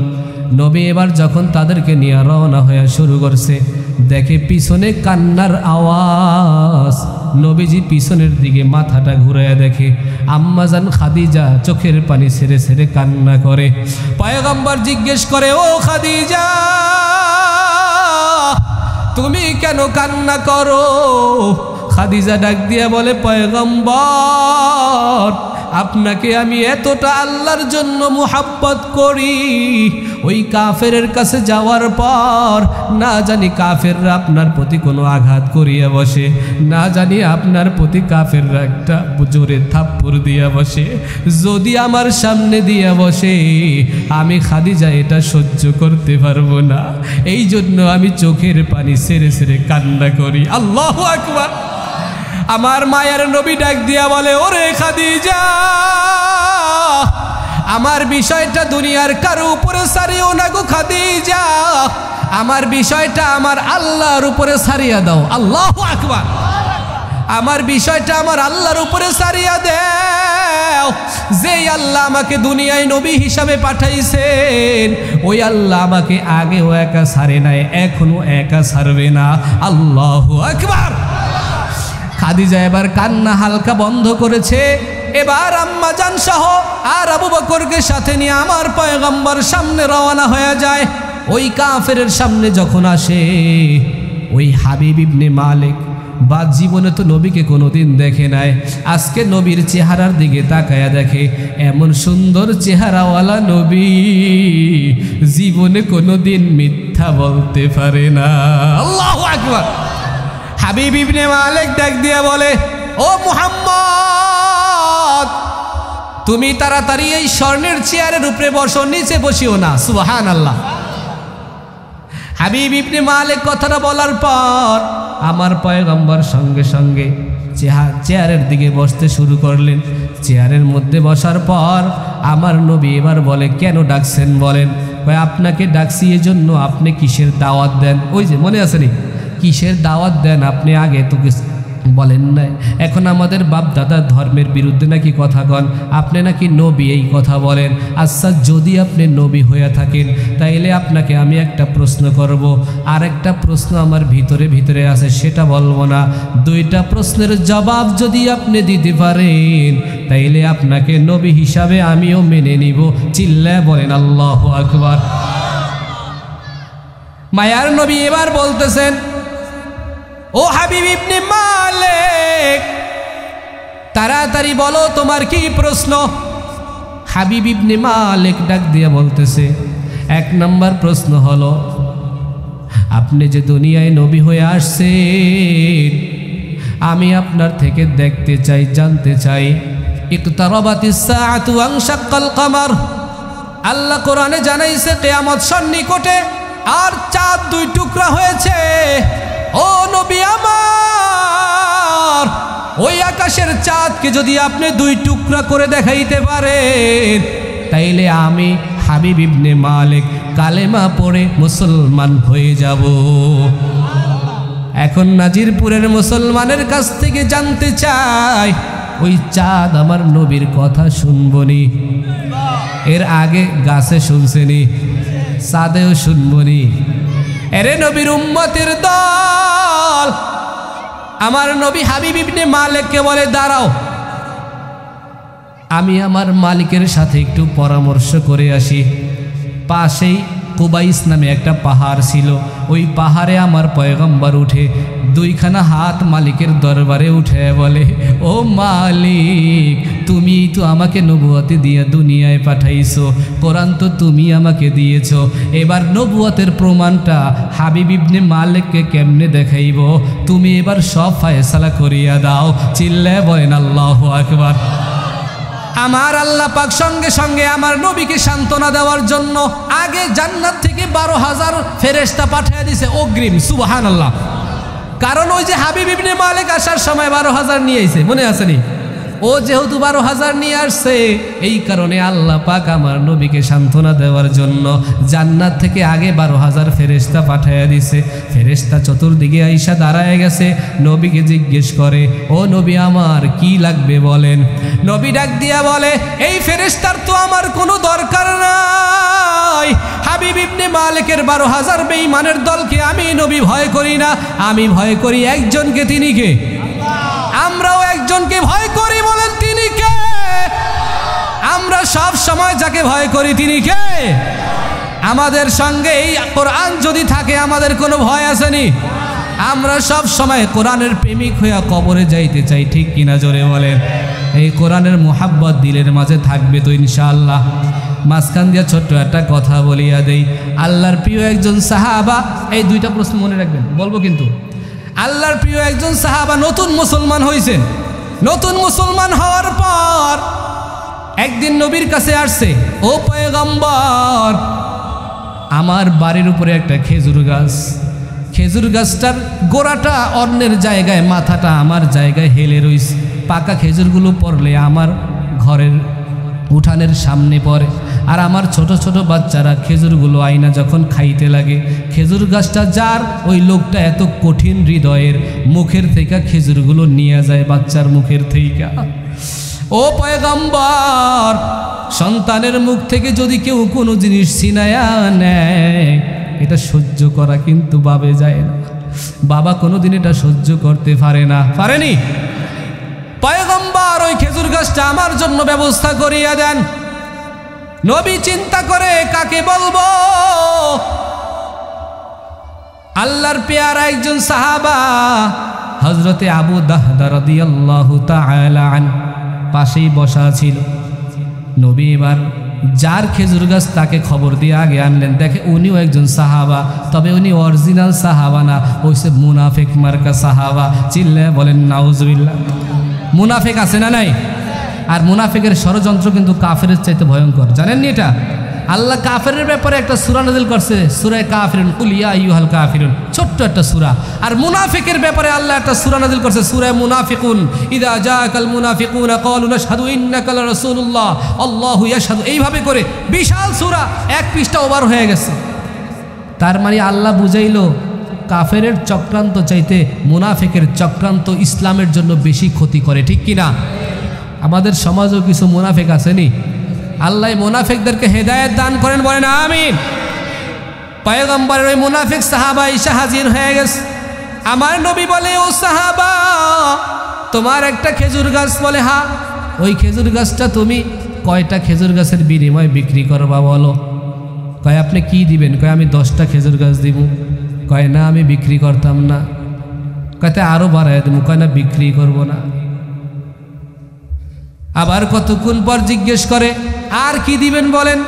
নবী এবার যখন তাদেরকে নিয়ে রওনা হয়ে শুরু করছে, দেখে পিছনে কান্নার আওয়াজ। নবীজি পিছনের দিকে মাথাটা ঘুরাইয়া দেখে আম্মাজান খাদিজা চোখের পানি ছেড়ে ছেড়ে কান্না করে। পয়গম্বর জিজ্ঞেস করে, ও খাদিজা, তুমি কেন কান্না করো? খাদিজা ডাক দিয়া বলে, পয়গম্বর, আপনাকে আমি এতটা আল্লাহর জন্য মুহাব্বত করি, ওই কাফেরের কাছে যাওয়ার পর না জানি কাফেররা আপনার প্রতি কোনো আঘাত করিয়া বসে, না জানি আপনার প্রতি কাফেররা একটা জোরে থাপ্পড় দিয়া বসে। যদি আমার সামনে দিয়া বসে, আমি খাদিজা এটা সহ্য করতে পারবো না, এই জন্য আমি চোখের পানি ছেড়ে ছেড়ে কান্না করি। আল্লাহু আকবার। আমার মায়ের নবী ডাক দিয়া বলে, ওরে খাদিজা, আমার বিষয়টা দুনিয়ার কারো উপরে সারিও না গো খাদিজা, আমার বিষয়টা আমার আল্লাহর উপরে সারিয়া দাও। আল্লাহু আকবার। আমার বিষয়টা আমার আল্লাহর উপরে সারিয়া দাও। যেই আল্লাহ আমাকে দুনিয়ায় নবী হিসাবে পাঠাইছেন, ওই আল্লাহ আমাকে আগেও একা ছাড়ে নাই, এখনো একা ছাড়বে না। আল্লাহু আকবার। খাদিজা এবার কান্না হালকা বন্ধ করেছে। এবার আম্মাজান সহ আর আবু বকরকে সাথে নিয়ে আমার পয়গম্বর সামনে রওনা হয়ে যায়। ওই কাফেরের সামনে যখন আসে, ওই হাবিব ইবনে মালিক বা জীবনে তো নবীকে কোনোদিন দেখে নাই, আজকে নবীর চেহারার দিকে তাকায়া দেখে এমন সুন্দর চেহারাওয়ালা নবী জীবনে কোনোদিন মিথ্যা বলতে পারে না। আল্লাহু আকবার। হাবিব ইবনে মালিক ডাক দিয়া বলে, ও মুহাম্মদ, তুমি তাড়াতাড়ি এই স্বর্ণের চেয়ারের উপরে বসো, নিচে বসিও না। সুবহানাল্লাহ। হাবিব ইবনে মালিক কথাটা বলার পর আমার পয়গম্বর সঙ্গে সঙ্গে চেয়ারের দিকে বসতে শুরু করলেন। চেয়ারের মধ্যে বসার পর আমার নবী এবার বলে, কেন ডাকছেন বলেন? আপনাকে ডাকছি এজন্য, আপনি কিসের দাওয়াত দেন? ওই যে মনে আছে নি, কিসের দাওয়াত দেন আপনি আগে তো বলেন নাই, এখন আমাদের বাপ দাদার ধর্মের বিরুদ্ধে নাকি কথা কন, আপনি নাকি নবী এই কথা বলেন। আচ্ছা, যদি আপনি নবী হয়ে থাকেন তাইলে আপনাকে আমি একটা প্রশ্ন করব, আর একটা প্রশ্ন আমার ভিতরে ভিতরে আছে, সেটা বলবো না। দুইটা প্রশ্নের জবাব যদি আপনি দিতে পারেন তাইলে আপনাকে নবী হিসাবে আমিও মেনে নিব। চিল্লায় বলেন আল্লাহু আকবার। মায়ার নবী এবার বলতেছেন, ও হাবিব ইবনে মালিক, তাড়াতাড়ি বলো তোমার কি প্রশ্ন? হাবিব ইবনে মালিক ডাক দিয়ে বলতেছে, এক নম্বর প্রশ্ন হলো, আপনি যে দুনিয়ায় নবী হয়ে আসছেন, আমি আপনার থেকে দেখতে চাই, জানতে চাই, ইকতারাবাতিস সাআতু ওয়ানশাক্কাল কমার, আল্লাহ কোরআনে জানাইছে কিয়ামত সন্নিকটে আর চাঁদ দুই টুকরা হয়েছে। ও নবী আমার, ওই আকাশের চাঁদকে যদি আপনি দুই টুকরা করে দেখাইতে পারেন তাইলে আমি হাবিব ইবনে মালিক কালেমা পড়ে মুসলমান হয়ে যাব। এখন নাজিরপুরের মুসলমানের কাছ থেকে জানতে চাই, ওই চাঁদ আমার নবীর কথা শুনবনি? এর আগে গাছে শুনছেনি, চাঁদেও শুনবনি? এরে নবীর উম্মতের দল, আমার নবী হাবিব ইবনে মালিককে বলে, দাঁড়াও, আমি আমার মালিকের সাথে একটু পরামর্শ করে আসি। পাশেই কুবাইস নামে একটা পাহাড় ছিল, ওই পাহাড়ে আমার পয়গম্বর উঠে দুইখানা হাত মালিকের দরবারে উঠে বলে, ও মালিক, তুমি তো আমাকে নবুয়তি দিয়ে দুনিয়ায় পাঠাইছো, কোরআন তো তুমি আমাকে দিয়েছো, এবার নবুয়তের প্রমাণটা হাবিব ইবনে মালিককে কেমনে দেখাইব? তুমি এবার সব ফায়সালা করিয়া দাও। চিল্লায় বলেন আল্লাহু আকবার। আমার আল্লাহ পাক সঙ্গে সঙ্গে আমার নবীকে সান্ত্বনা দেওয়ার জন্য আগে জান্নাত থেকে 12,000 ফেরেশতা পাঠিয়ে দিয়েছে অগ্রিম। সুবহানাল্লাহ। কারণ ওই যে হাবিব ইবনে মালিক আসার সময় 12,000 নিয়ে আইছে, মনে আছেনি? ও যেহেতু 12,000 নিয়ে আসছে, এই কারণে আল্লাহ পাক আমার নবীকে সান্ত্বনা দেওয়ার জন্য জান্নাত থেকে আগে 12,000 ফেরেশতা পাঠিয়ে দিয়েছে। ফেরেশতা চতুর্দিকে আইসা দাঁড়ায় গেছে, নবীকে জিজ্ঞেস করে, ও নবী আমার কি লাগবে বলেন। নবী ডাক দিয়া বলে, এই ফেরেশতার তো আমার কোনো দরকার নাই। হাবিব ইবনে মালিকের 12,000 বেঈমানের দলকে আমি নবী ভয় করি না, আমি ভয় করি একজনকে, তিনি কে? আমরাও একজনকে ভয় করি, বলেন তিনি কে? আমরা সব সময় যাকে ভয় করি তিনি কে? আমাদের সঙ্গে এই কোরআন যদি থাকে আমাদের কোনো ভয় আসেনি? আমরা সব সময় কোরআনের প্রেমিক হইয়া কবরে যাইতে চাই, ঠিক কিনা জোরে বলেন? এই কোরআনের মোহাব্বত দিলের মাঝে থাকবে তো ইনশাআল্লাহ। মাঝখান দিয়া ছোট্ট একটা কথা বলিয়া দেই। আল্লাহর প্রিয় একজন সাহাবা, এই দুইটা প্রশ্ন মনে রাখবেন, বলবো কিন্তু। আল্লাহর প্রিয় একজন সাহাবা নতুন মুসলমান হয়েছেন। নতুন মুসলমান হওয়ার পর একদিন নবীর কাছে আসছে, ও পয়গম্বর, আমার বাড়ির উপরে একটা খেজুর গাছ, খেজুর গাছটার গোড়াটা অন্যের জায়গায়, মাথাটা আমার জায়গায় হেলে রইছে। পাকা খেজুরগুলো পড়লে আমার ঘরের উঠানের সামনে পড়ে, আর আমার ছোট ছোট বাচ্চারা খেজুরগুলো আইনা যখন খাইতে লাগে, খেজুর গাছটা যার, ওই লোকটা এত কঠিন হৃদয়ের, মুখের থেকে খেজুরগুলো নিয়ে যায় বাচ্চার মুখের থেকে। ও পয়গম্বর, সন্তানের মুখ থেকে যদি কেউ কোনো জিনিস ছিনায়া নেয়, এটা সহ্য করা কিন্তু বাবে যায় না। বাবা কোনোদিন এটা সহ্য করতে পারে না, পারেনি। পয়গম্বর ওই খেজুর গাছটা আমার জন্য ব্যবস্থা করিয়া দেন। নবী চিন্তা করে কাকে বলবো। আল্লাহর পেয়ারা একজন সাহাবা হযরতে আবু দাহদা রাদিয়াল্লাহু তাআলা আনহু পাশেই বসা ছিল। নবী এবার যার খেজুর গাছ তাকে খবর দিয়ে আগে আনলেন। দেখে উনিও একজন সাহাবা, তবে উনি অরিজিনাল সাহাবা না, ওইসব মুনাফিক মার্কা সাহাবা। চিল্লায় বলেন নাউজুবিল্লাহ। মুনাফিক আছে না নাই? আর মুনাফিকের ষড়যন্ত্র কিন্তু কাফেরের চাইতে ভয়ঙ্কর, জানেননি এটা? আল্লাহ কাফেরের ব্যাপারে একটা সূরা নাযিল করছে, সূরা কাফিরুন, কুল ইয়া আইয়ুহাল কাফিরুন, ছোট্ট একটা সূরা। আর মুনাফিকের ব্যাপারে আল্লাহ একটা সূরা নাযিল করছে, সূরা মুনাফিকুন। ইযা জাআকাল মুনাফিকুনা ক্বালু নাশহাদু ইন্নাকা লারাসূলুল্লাহ আল্লাহু ইয়াশহাদু, এইভাবে করে বিশাল সূরা, এক পৃষ্ঠা ওভার হয়ে গেছে। তার মানে আল্লাহ বুঝাইল কাফেরের চক্রান্ত চাইতে মুনাফিকের চক্রান্ত ইসলামের জন্য বেশি ক্ষতি করে, ঠিক কিনা? আমাদের সমাজেও কিছু মুনাফিক আসেনি? আল্লাহ মুনাফিকদেরকে হেদায়েত দান করেন, বলেন আমিন। পয়গম্বরের ওই মুনাফিক সাহাবা এসে হাজির হয়ে গেছে। আমার নবী বলে, ও সাহাবা, তোমার একটা খেজুর গাছ? বলে হ্যাঁ। ওই খেজুর গাছটা তুমি কয়টা খেজুর গাছের বিনিময়ে বিক্রি করবা বলো? কয় আপনি কি দিবেন? কয় আমি 10টা খেজুর গাছ দিব। কয় না, আমি বিক্রি করতাম না। কয়তে আরো বাড়ায় দেবো। কয় না, বিক্রি করব না। আবার কতক্ষণ পর জিজ্ঞেস করে, আর কি দিবেন বলেন?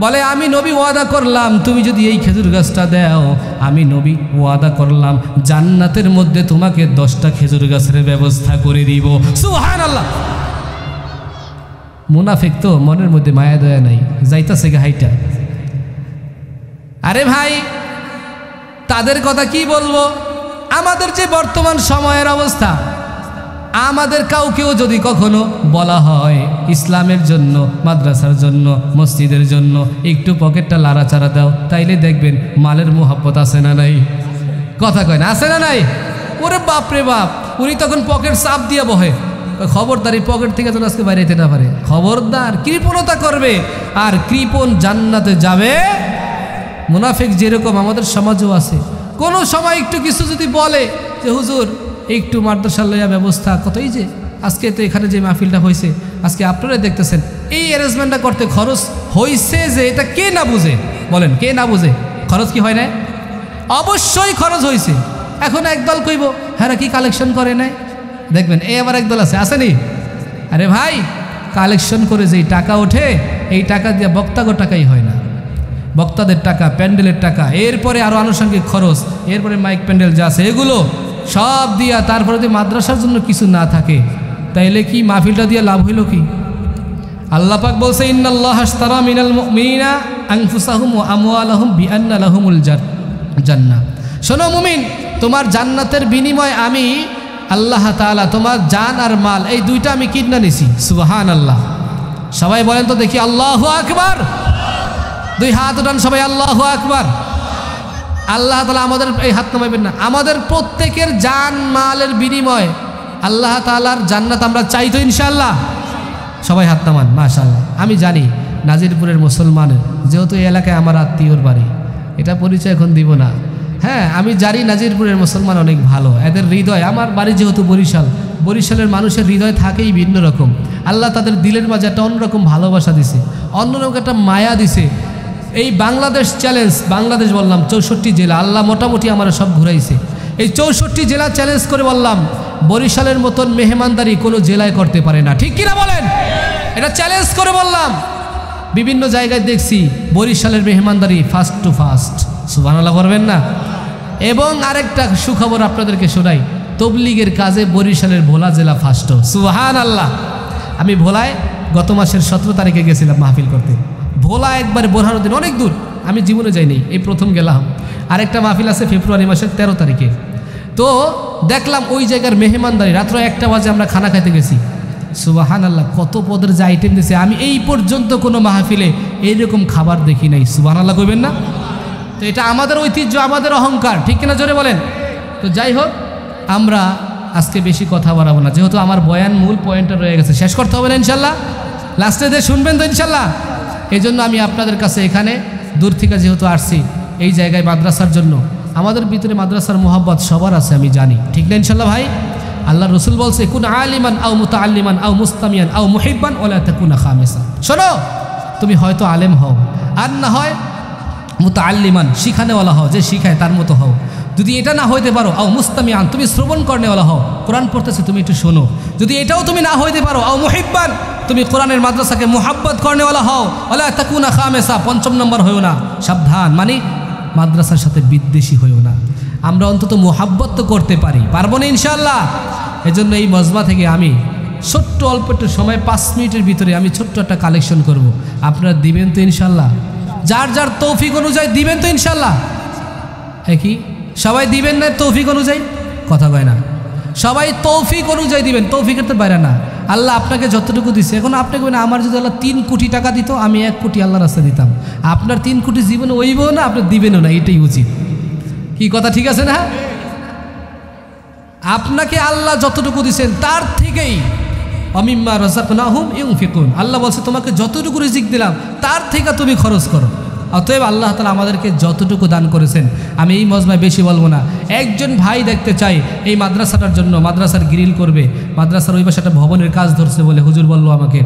বলে আমি নবী ওয়াদা করলাম, তুমি যদি এই খেজুর গাছটা দাও, আমি নবী ওয়াদা করলাম জান্নাতের মধ্যে তোমাকে 10টা খেজুর গাছের ব্যবস্থা করে দিব। সুবহানাল্লাহ। মুনাফিক তো মনের মধ্যে মায়া দয়া নাই, যাইতাছে গে হাইটা। আরে ভাই, তাদের কথা কি বলবো? আমাদের যে বর্তমান সময়ের অবস্থা, আমাদের কাউকেও যদি কখনো বলা হয় ইসলামের জন্য, মাদ্রাসার জন্য, মসজিদের জন্য একটু পকেটটা লাড়াচাড়া দাও, তাইলে দেখবেন মালের মোহাব্বত আছে না নাই? কথা কয় না, আছে না নাই? ওরে বাপ রে বাপ, উনি তখন পকেট চাপ দিয়ে বহে, খবরদার এই পকেট থেকে যেন আজকে বাইরে যেতে না পারে, খবরদার। কৃপণতা করবে, আর কৃপণ জান্নাতে যাবে। মুনাফিক যেরকম আমাদের সমাজও আছে, কোনো সময় একটু কিছু যদি বলে যে হুজুর একটু মাদ্রাসার লইয়া ব্যবস্থা, কতই যে আজকে তো এখানে যে মাহফিলটা হয়েছে, আজকে আপনারা দেখতেছেন এই অ্যারেঞ্জমেন্টটা করতে খরচ হয়েছে, যে এটা কে না বুঝে? বলেন, কে না বুঝে? খরচ কি হয় না? অবশ্যই খরচ হয়েছে। এখন একদল কইব হ্যাঁ কি কালেকশন করে নাই, দেখবেন এই আবার একদল আছে, আসেনি? আরে ভাই, কালেকশন করে যেই টাকা ওঠে, এই টাকা দিয়ে বক্তাগো টাকাই হয় না, বক্তাদের টাকা, প্যান্ডেলের টাকা, এরপরে আরও আনুষঙ্গিক খরচ, এরপরে মাইক প্যান্ডেল যা আছে এগুলো সব দিয়া, তারপরে যদি মাদ্রাসার জন্য কিছু না থাকে, তাইলে কি মাহফিলটা দিয়ে লাভ হইল কি? আল্লাহ পাক বলছে ইন্নাল্লাহা আশতারা মিনাল মুমিনিনা আনফুসাহুম ওয়া আমওয়ালাহুম বিআন্না লাহুমুল জান্নাহ। শোনো মুমিন, তোমার জান্নাতের বিনিময় আমি আল্লাহ তাআলা তোমার জান আর মাল এই দুইটা আমি কিনে নিছি। সুবহানাল্লাহ। সবাই বলেন তো দেখি আল্লাহু আকবার। দুই হাত উঠান সবাই, আল্লাহু আকবার। আল্লাহ তাআলা আমাদের এই হাত নামাইবেন না, আমাদের প্রত্যেকের জান মালের বিনিময় আল্লাহ তাআলার জান্নাত আমরা চাই তো ইনশাআল্লাহ। সবাই হাত নামান। মাশাআল্লাহ। আমি জানি নাজিরপুরের মুসলমানের, যেহেতু এই এলাকায় আমার আত্মীয়র বাড়ি, এটা পরিচয় এখন দিব না। হ্যাঁ, আমি জানি নাজিরপুরের মুসলমান অনেক ভালো, এদের হৃদয়, আমার বাড়ি যেহেতু বরিশালের মানুষের হৃদয় থাকেই ভিন্ন রকম। আল্লাহ তাদের দিলের মাঝে একটা অন্যরকম ভালোবাসা দিছে, অন্যরকম একটা মায়া দিছে। এই বাংলাদেশ চ্যালেঞ্জ, বাংলাদেশ বললাম 64 জেলা, আল্লাহ মোটামুটি আমার সব ঘুরাইছে। এই 64 জেলা চ্যালেঞ্জ করে বললাম বরিশালের মতন মেহমানদারি কোনো জেলায় করতে পারে না, ঠিক কিনা বলেন? এটা চ্যালেঞ্জ করে বললাম। বিভিন্ন জায়গায় দেখছি বরিশালের মেহমানদারি ফার্স্ট টু ফার্স্ট। সুবহানাল্লাহ করবেন না? এবং আরেকটা সুখবর আপনাদেরকে শোনাই, তবলিগের কাজে বরিশালের ভোলা জেলা ফার্স্ট। সুবহানাল্লাহ। আমি ভোলায় গত মাসের 17 তারিখে গেছিলাম মাহফিল করতে। ভোলা একবারে বোরহানুদ্দিন, অনেক দূর, আমি জীবনে যাইনি, এই প্রথম গেলাম। আরেকটা মাহফিল আছে ফেব্রুয়ারি মাসের 13 তারিখে। তো দেখলাম ওই জায়গার মেহমানদারি, রাত্র 1টা বাজে আমরা খানা খাইতে গেছি। সুবহানাল্লাহ, কত পদের যে আইটেম দিয়েছে, আমি এই পর্যন্ত কোনো মাহফিলে এইরকম খাবার দেখি নাই। সুবহানাল্লাহ কইবেন না? তো এটা আমাদের ঐতিহ্য, আমাদের অহংকার, ঠিক কিনা জোরে বলেন? তো যাই হোক, আমরা আজকে বেশি কথা বাড়াবো না, যেহেতু আমার বয়ান মূল পয়েন্টটা রয়ে গেছে, শেষ করতে হবে না ইনশাল্লাহ? লাস্টে দিয়ে শুনবেন তো ইনশাল্লাহ? এই জন্য আমি আপনাদের কাছে এখানে দূর থেকে যেহেতু আসছি এই জায়গায় মাদ্রাসার জন্য, আমাদের ভিতরে মাদ্রাসার মোহাব্বত সবার আছে আমি জানি, ঠিক না ইনশাল্লাহ ভাই? আল্লাহ রসুল বলছে কুন আলিমান আও মুতাআল্লিমান আও মুস্তামিয়ান আও মুহিব্বান ওয়ালা তাকুনা খামিসা। শোনো, তুমি হয়তো আলেম হও, আর না হয় মুতাআল্লিমান, শিখানেওয়ালা হও, যে শিখায় তার মতো হও। যদি এটা না হইতে পারো, আও মুস্তামিয়ান, তুমি শ্রবণ করনেওয়ালা হও, কোরআন পড়তেছে তুমি একটু শোনো। যদি এটাও তুমি না হইতে পারো, আও মুহিব্বান, তুমি কোরআনের মাদ্রাসাকে মুহাব্বত করনেওয়ালা হও, ওয়ালা তাকুনা খামিসা, 5ম নম্বর হইও না। সাবধান, মানে মাদ্রাসার সাথে বিদ্বেষী হইও না। আমরা অন্তত মুহাব্বত তো করতে পারবো না ইনশাআল্লাহ? এজন্য এই মজমা থেকে আমি ছোট্ট অল্প একটু সময় 5 মিনিটের ভিতরে আমি ছোট্ট একটা কালেকশন করব। আপনারা দিবেন তো ইনশাআল্লাহ? যার যার তৌফিক অনুযায়ী দিবেন তো ইনশাআল্লাহ? কি সবাই দিবেন না তৌফিক অনুযায়ী? কথা কয় না। সবাই তৌফিক অনুযায়ী দিবেন, তৌফিকের তো বাইরে না। আল্লাহ আপনাকে যতটুকু দিচ্ছে, এখন আপনি কবেন আমার যদি আল্লাহ 3 কোটি টাকা দিত, আমি 1 কোটি আল্লাহর রাস্তায় দিতাম। আপনার 3 কোটি জীবনে ওইবও না, আপনি দিবেনও না, এটাই উচিত। কি কথা ঠিক আছে না? আপনাকে আল্লাহ যতটুকু দিচ্ছেন তার থেকেই অমিম্মা রাযাকনাহুম ইউনফিকুন, আল্লাহ বলছে তোমাকে যতটুকু রিজিক দিলাম তার থেকে তুমি খরচ করো। অতএব আল্লাহ তাআলা আমাদেরকে যতটুকু দান করেছেন, আমি এই মজমায় বেশি বলবো না। একজন ভাই দেখতে চাই এই মাদ্রাসাটার জন্য, মাদ্রাসার গ্রিল করবে, মাদ্রাসার ওই পাশে একটা ভবনের কাজ ধরছে বলে হুজুর বললো আমাকে,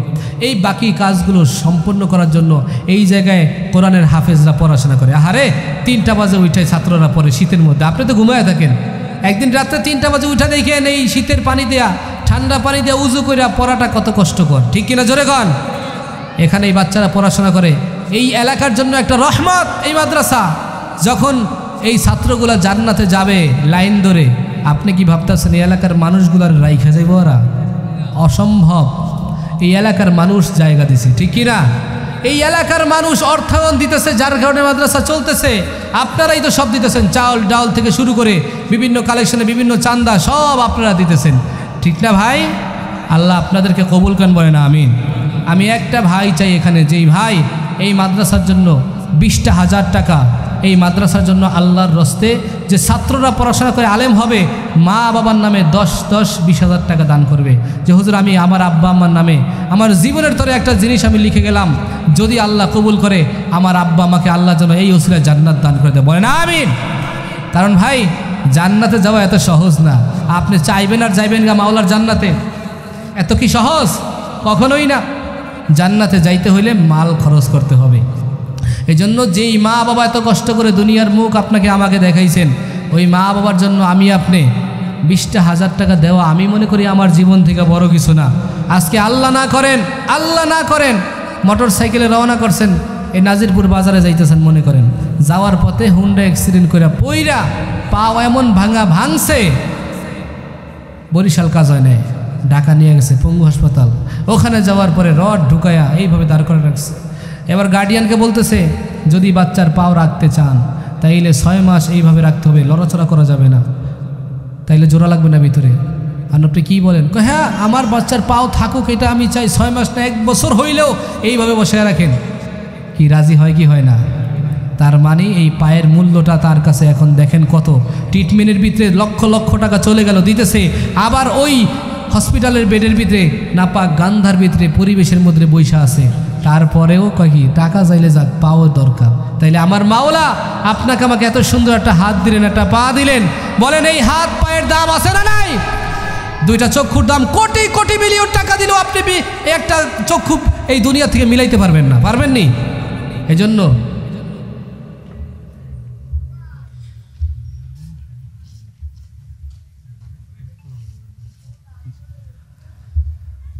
এই বাকি কাজগুলো সম্পূর্ণ করার জন্য এই জায়গায় কোরআনের হাফেজরা পড়াশোনা করে। আহারে 3টা বাজে উঠে ছাত্ররা পড়ে শীতের মধ্যে, আপনি তো ঘুমায় থাকেন। একদিন রাত্রে 3টা বাজে উঠে দেখেন এই শীতের পানি দেয়া, ঠান্ডা পানি দিয়ে উজু করে পড়াটা কত কষ্টকর, ঠিক কিনা জোরে কন? এখানে এই বাচ্চারা পড়াশোনা করে, এই এলাকার জন্য একটা রহমত এই মাদ্রাসা। যখন এই ছাত্রগুলা জান্নাতে যাবে লাইন ধরে, আপনি কি ভাবতেছেন এই এলাকার মানুষগুলার রাইখা যাইব? ওরা অসম্ভব। এই এলাকার মানুষ জায়গা দিছে, ঠিক কিনা? এই এলাকার মানুষ অর্থায়ন দিতেছে, যার কারণে মাদ্রাসা চলতেছে। আপনারাই তো সব দিতেছেন, চাউল ডাউল থেকে শুরু করে বিভিন্ন কালেকশনে বিভিন্ন চান্দা সব আপনারা দিতেছেন, ঠিক না ভাই? আল্লাহ আপনাদেরকে কবুল করেন, বলেন আমিন। আমি একটা ভাই চাই এখানে, যেই ভাই এই মাদ্রাসার জন্য 20,000 টাকা, এই মাদ্রাসার জন্য আল্লাহর রস্তে যে ছাত্ররা পড়াশোনা করে আলেম হবে, মা বাবার নামে 10-20,000 টাকা দান করবে। যে হুজুর আমি আমার আব্বা আম্মার নামে আমার জীবনের তরে একটা জিনিস আমি লিখে গেলাম, যদি আল্লাহ কবুল করে আমার আব্বা আমাকে আল্লাহ যেন এই ওসিলায় জান্নাত দান করে দেয়, বলেন আমিন। কারণ ভাই জান্নাতে যাওয়া এত সহজ না। আপনি চাইবেন আর যাইবেন গা মাওলার জান্নাতে, এত কি সহজ? কখনোই না। জান্নাতে যাইতে হইলে মাল খরচ করতে হবে। এই জন্য যেই মা বাবা এত কষ্ট করে দুনিয়ার মুখ আপনাকে আমাকে দেখাইছেন, ওই মা বাবার জন্য আমি আপনি 20,000 টাকা দেওয়া, আমি মনে করি আমার জীবন থেকে বড় কিছু না। আজকে আল্লাহ না করেন মোটর সাইকেলে রওনা করছেন, এই নাজিরপুর বাজারে যাইতেছেন, মনে করেন যাওয়ার পথে হুন্ডা অ্যাক্সিডেন্ট করে পইরা পা এমন ভাঙছে, বরিশাল কাজ হয় নাই, ঢাকা নিয়ে গেছে পঙ্গু হাসপাতাল। ওখানে যাওয়ার পরে রড ঢুকায়া এইভাবে দাঁড় করে রাখছে। এবার গার্ডিয়ানকে বলতেছে যদি বাচ্চার পাও রাখতে চান তাইলে 6 মাস এইভাবে রাখতে হবে, লড়াচড়া করা যাবে না, তাইলে জোড়া লাগবে না ভিতরে। আর আপনি কী বলেন? হ্যাঁ আমার বাচ্চার পাও থাকুক, এটা আমি চাই, 6 মাস না 1 বছর হইলেও এইভাবে বসে রাখেন। কি রাজি হয় কি হয় না? তার মানে এই পায়ের মূল্যটা তার কাছে এখন দেখেন কত। ট্রিটমেন্টের ভিতরে লক্ষ লক্ষ টাকা চলে গেল দিতেছে, আবার ওই হসপিটালের বেডের ভিতরে নাপাক গান্ধার ভিতরে পরিবেশের মধ্যে বৈশা আছে, তারপরেও কয় কি টাকা চাইলে যাক, পাও দরকার। তাইলে আমার মাওলা আপনাকে আমাকে এত সুন্দর একটা হাত দিলেন, একটা পা দিলেন, বলেন এই হাত পায়ের দাম আছে না নাই? 2টা চক্ষুর দাম কোটি কোটি মিলিয়ন টাকা দিলেও আপনি একটা চক্ষু এই দুনিয়া থেকে মিলাইতে পারবেন না, পারবেন নি? এজন্য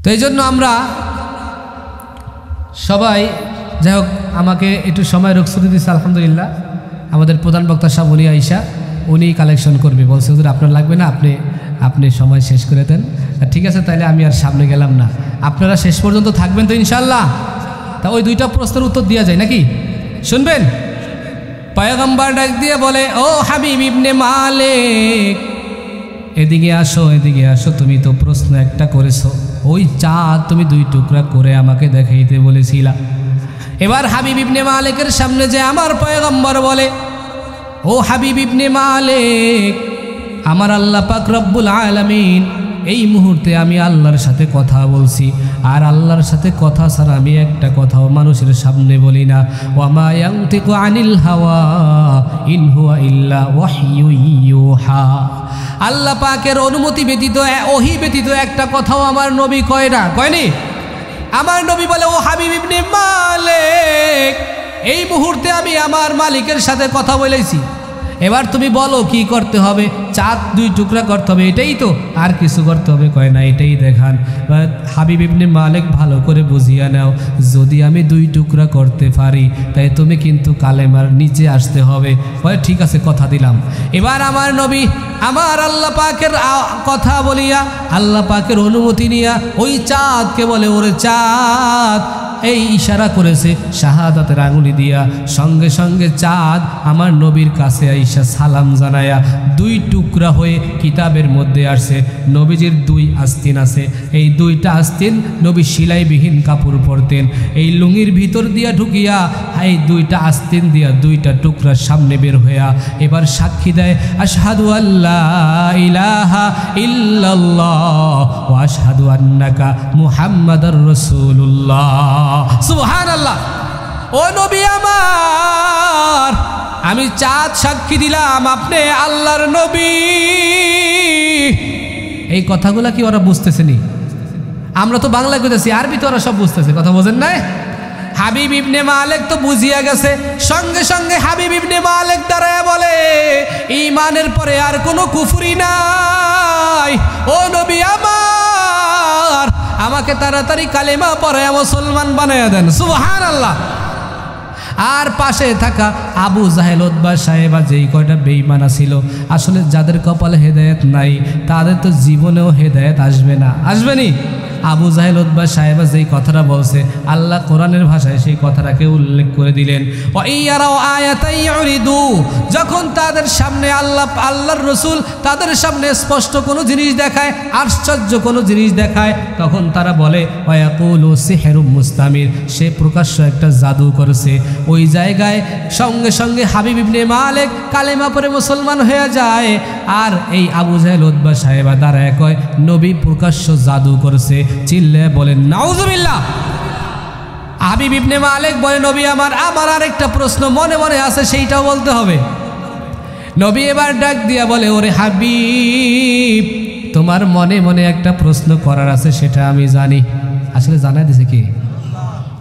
তো এই জন্য আমরা সবাই, যাই হোক আমাকে একটু সময় রুখসুদি দিচ্ছে আলহামদুলিল্লাহ। আমাদের প্রধান বক্তা সাহেব উনি আইসা উনি কালেকশন করবে, বলছে হুজুর আপনার লাগবে না, আপনি সময় শেষ করে দেন। ঠিক আছে তাইলে আমি আর সামনে গেলাম না, আপনারা শেষ পর্যন্ত থাকবেন তো ইনশাল্লাহ? তা ওই 2টা প্রশ্নের উত্তর দেওয়া যায় নাকি? শুনবেন? পয়গম্বর ডাক দিয়ে বলে ও হাবিব ইবনে মালিক এদিকে আসো, এদিকে আসো, তুমি তো প্রশ্ন একটা করেছো, ওই চাঁদ তুমি 2 টুকরা করে আমাকে দেখাইতে বলেছিলা। এবার হাবিব ইবনে মালিকের সামনে যে আমার পয়গম্বর বলে ও হাবিব ইবনে মালিক, আমার আল্লাহ পাক রব্বুল আলামিন এই মুহূর্তে আমি আল্লাহর সাথে কথা বলছি, আর আল্লাহর সাথে কথা ছাড়া আমি একটা কথাও মানুষের সামনে বলি না। ওয়ামা ইয়ানতিকু আনিল হাওয়া ইন হুয়া ইল্লা ওয়াহয়ু ইউহা। আল্লাহ পাকের অনুমতি ব্যতীত, ওহী ব্যতীত একটা কথাও আমার নবী কয় না, কয়নি? আমার নবী বলে ও হাবিব ইবনে মালিক এই মুহূর্তে আমি আমার মালিকের সাথে কথা বলেছি, এবার তুমি বলো কি করতে হবে? চাঁদ 2 টুকরা করতে হবে, এটাই তো, আর কিছু করতে হবে? কয় না, এটাই দেখান। হাবিব ইবনে মালিক ভালো করে বুঝিয়া নাও, যদি আমি 2 টুকরা করতে পারি তাই তুমি কিন্তু কালেমার নিচে আসতে হবে। কয় ঠিক আছে কথা দিলাম। এবার আমার নবী আমার আল্লাহ পাকের কথা বলিয়া, আল্লাহ পাকের অনুমতি নিয়া ওই চাঁদকে বলে ওরে চাঁদ, এই ইশারা করেছে শাহাদাতের আঙুলি দিয়া, সঙ্গে সঙ্গে চাঁদ আমার নবীর কাছে আইসা সালাম জানায়া 2 টুকরা হয়ে কিতাবের মধ্যে আসছে। নবীজির 2 আস্তিন আছে, এই 2টা আস্তিন নবী সেলাইবিহীন কাপড় পরতেন, এই লুঙ্গির ভিতর দিয়া ঢুকিয়া এই 2টা আস্তিন দিয়া 2টা টুকরা সামনে বের হইয়া এবার সাক্ষী দেয় আশহাদু আল্লাহ ইলাহা ইল্লাল্লাহ ওয়া আশহাদু আন্নাকা মুহাম্মাদুর রাসূলুল্লাহ। সুবহানাল্লাহ। ও নবী আমার, আমি চাঁদ সাক্ষী দিলাম আপনি আল্লাহর নবী। এই কথাগুলা কি ওরা বুঝতেছে নি? আমরা তো বাংলা কইতেছি, আরবি তো ওরা সব বুঝতেছে, কথা বোঝেন নাই? হাবিব ইবনে মালিক তো বুঝিয়া গেছে, সঙ্গে সঙ্গে হাবিব ইবনে মালিক দাঁড়ায় বলে ঈমানের পরে আর কোনো কুফরি নাই, ও নবী আমার আমাকে তাড়াতাড়ি কালেমা পড়ে মুসলমান বানায়া দেন। সুবহানাল্লাহ। আর পাশে থাকা আবু জাহেল উতবা সাহেবা যেই কয়টা বেঈমান ছিল, আসলে যাদের কপালে হেদায়েত নাই তাদের তো জীবনেও হেদায়েত আসবে না, আসবেনি? আবু জাহেল উতবা সাহেবা যেই কথাটা বলছে আল্লাহ কোরআনের ভাষায় সেই কথাটাকে উল্লেখ করে দিলেন। যখন তাদের সামনে আল্লাহর রসুল তাদের সামনে স্পষ্ট কোনো জিনিস দেখায়, আশ্চর্য কোনো জিনিস দেখায়, তখন তারা বলে ওয়াকুলু সিহরুম মুস্তামির, সে প্রকাশ্য একটা জাদু করেছে। ওই জায়গায় সঙ্গে সঙ্গে হাবিব ইবনে মালিক কালেমা পড়ে মুসলমান হয়ে যায়। আর এই আবু জাহেল উতবা সাহেবা দাঁড়ায় কয় নবী প্রকাশ্য জাদু করেছে, চিল্লে বলেন নাউজুবিল্লাহ। হাবিব ইবনে মালিক বলে নবী আমার আরেকটা প্রশ্ন মনে মনে আছে, সেইটাও বলতে হবে। নবী এবার ডাক দিয়া বলে ওরে হাবিব, তোমার মনে মনে একটা প্রশ্ন করার আছে, সেটা আমি জানি। আসলে জানাই দিছে কি?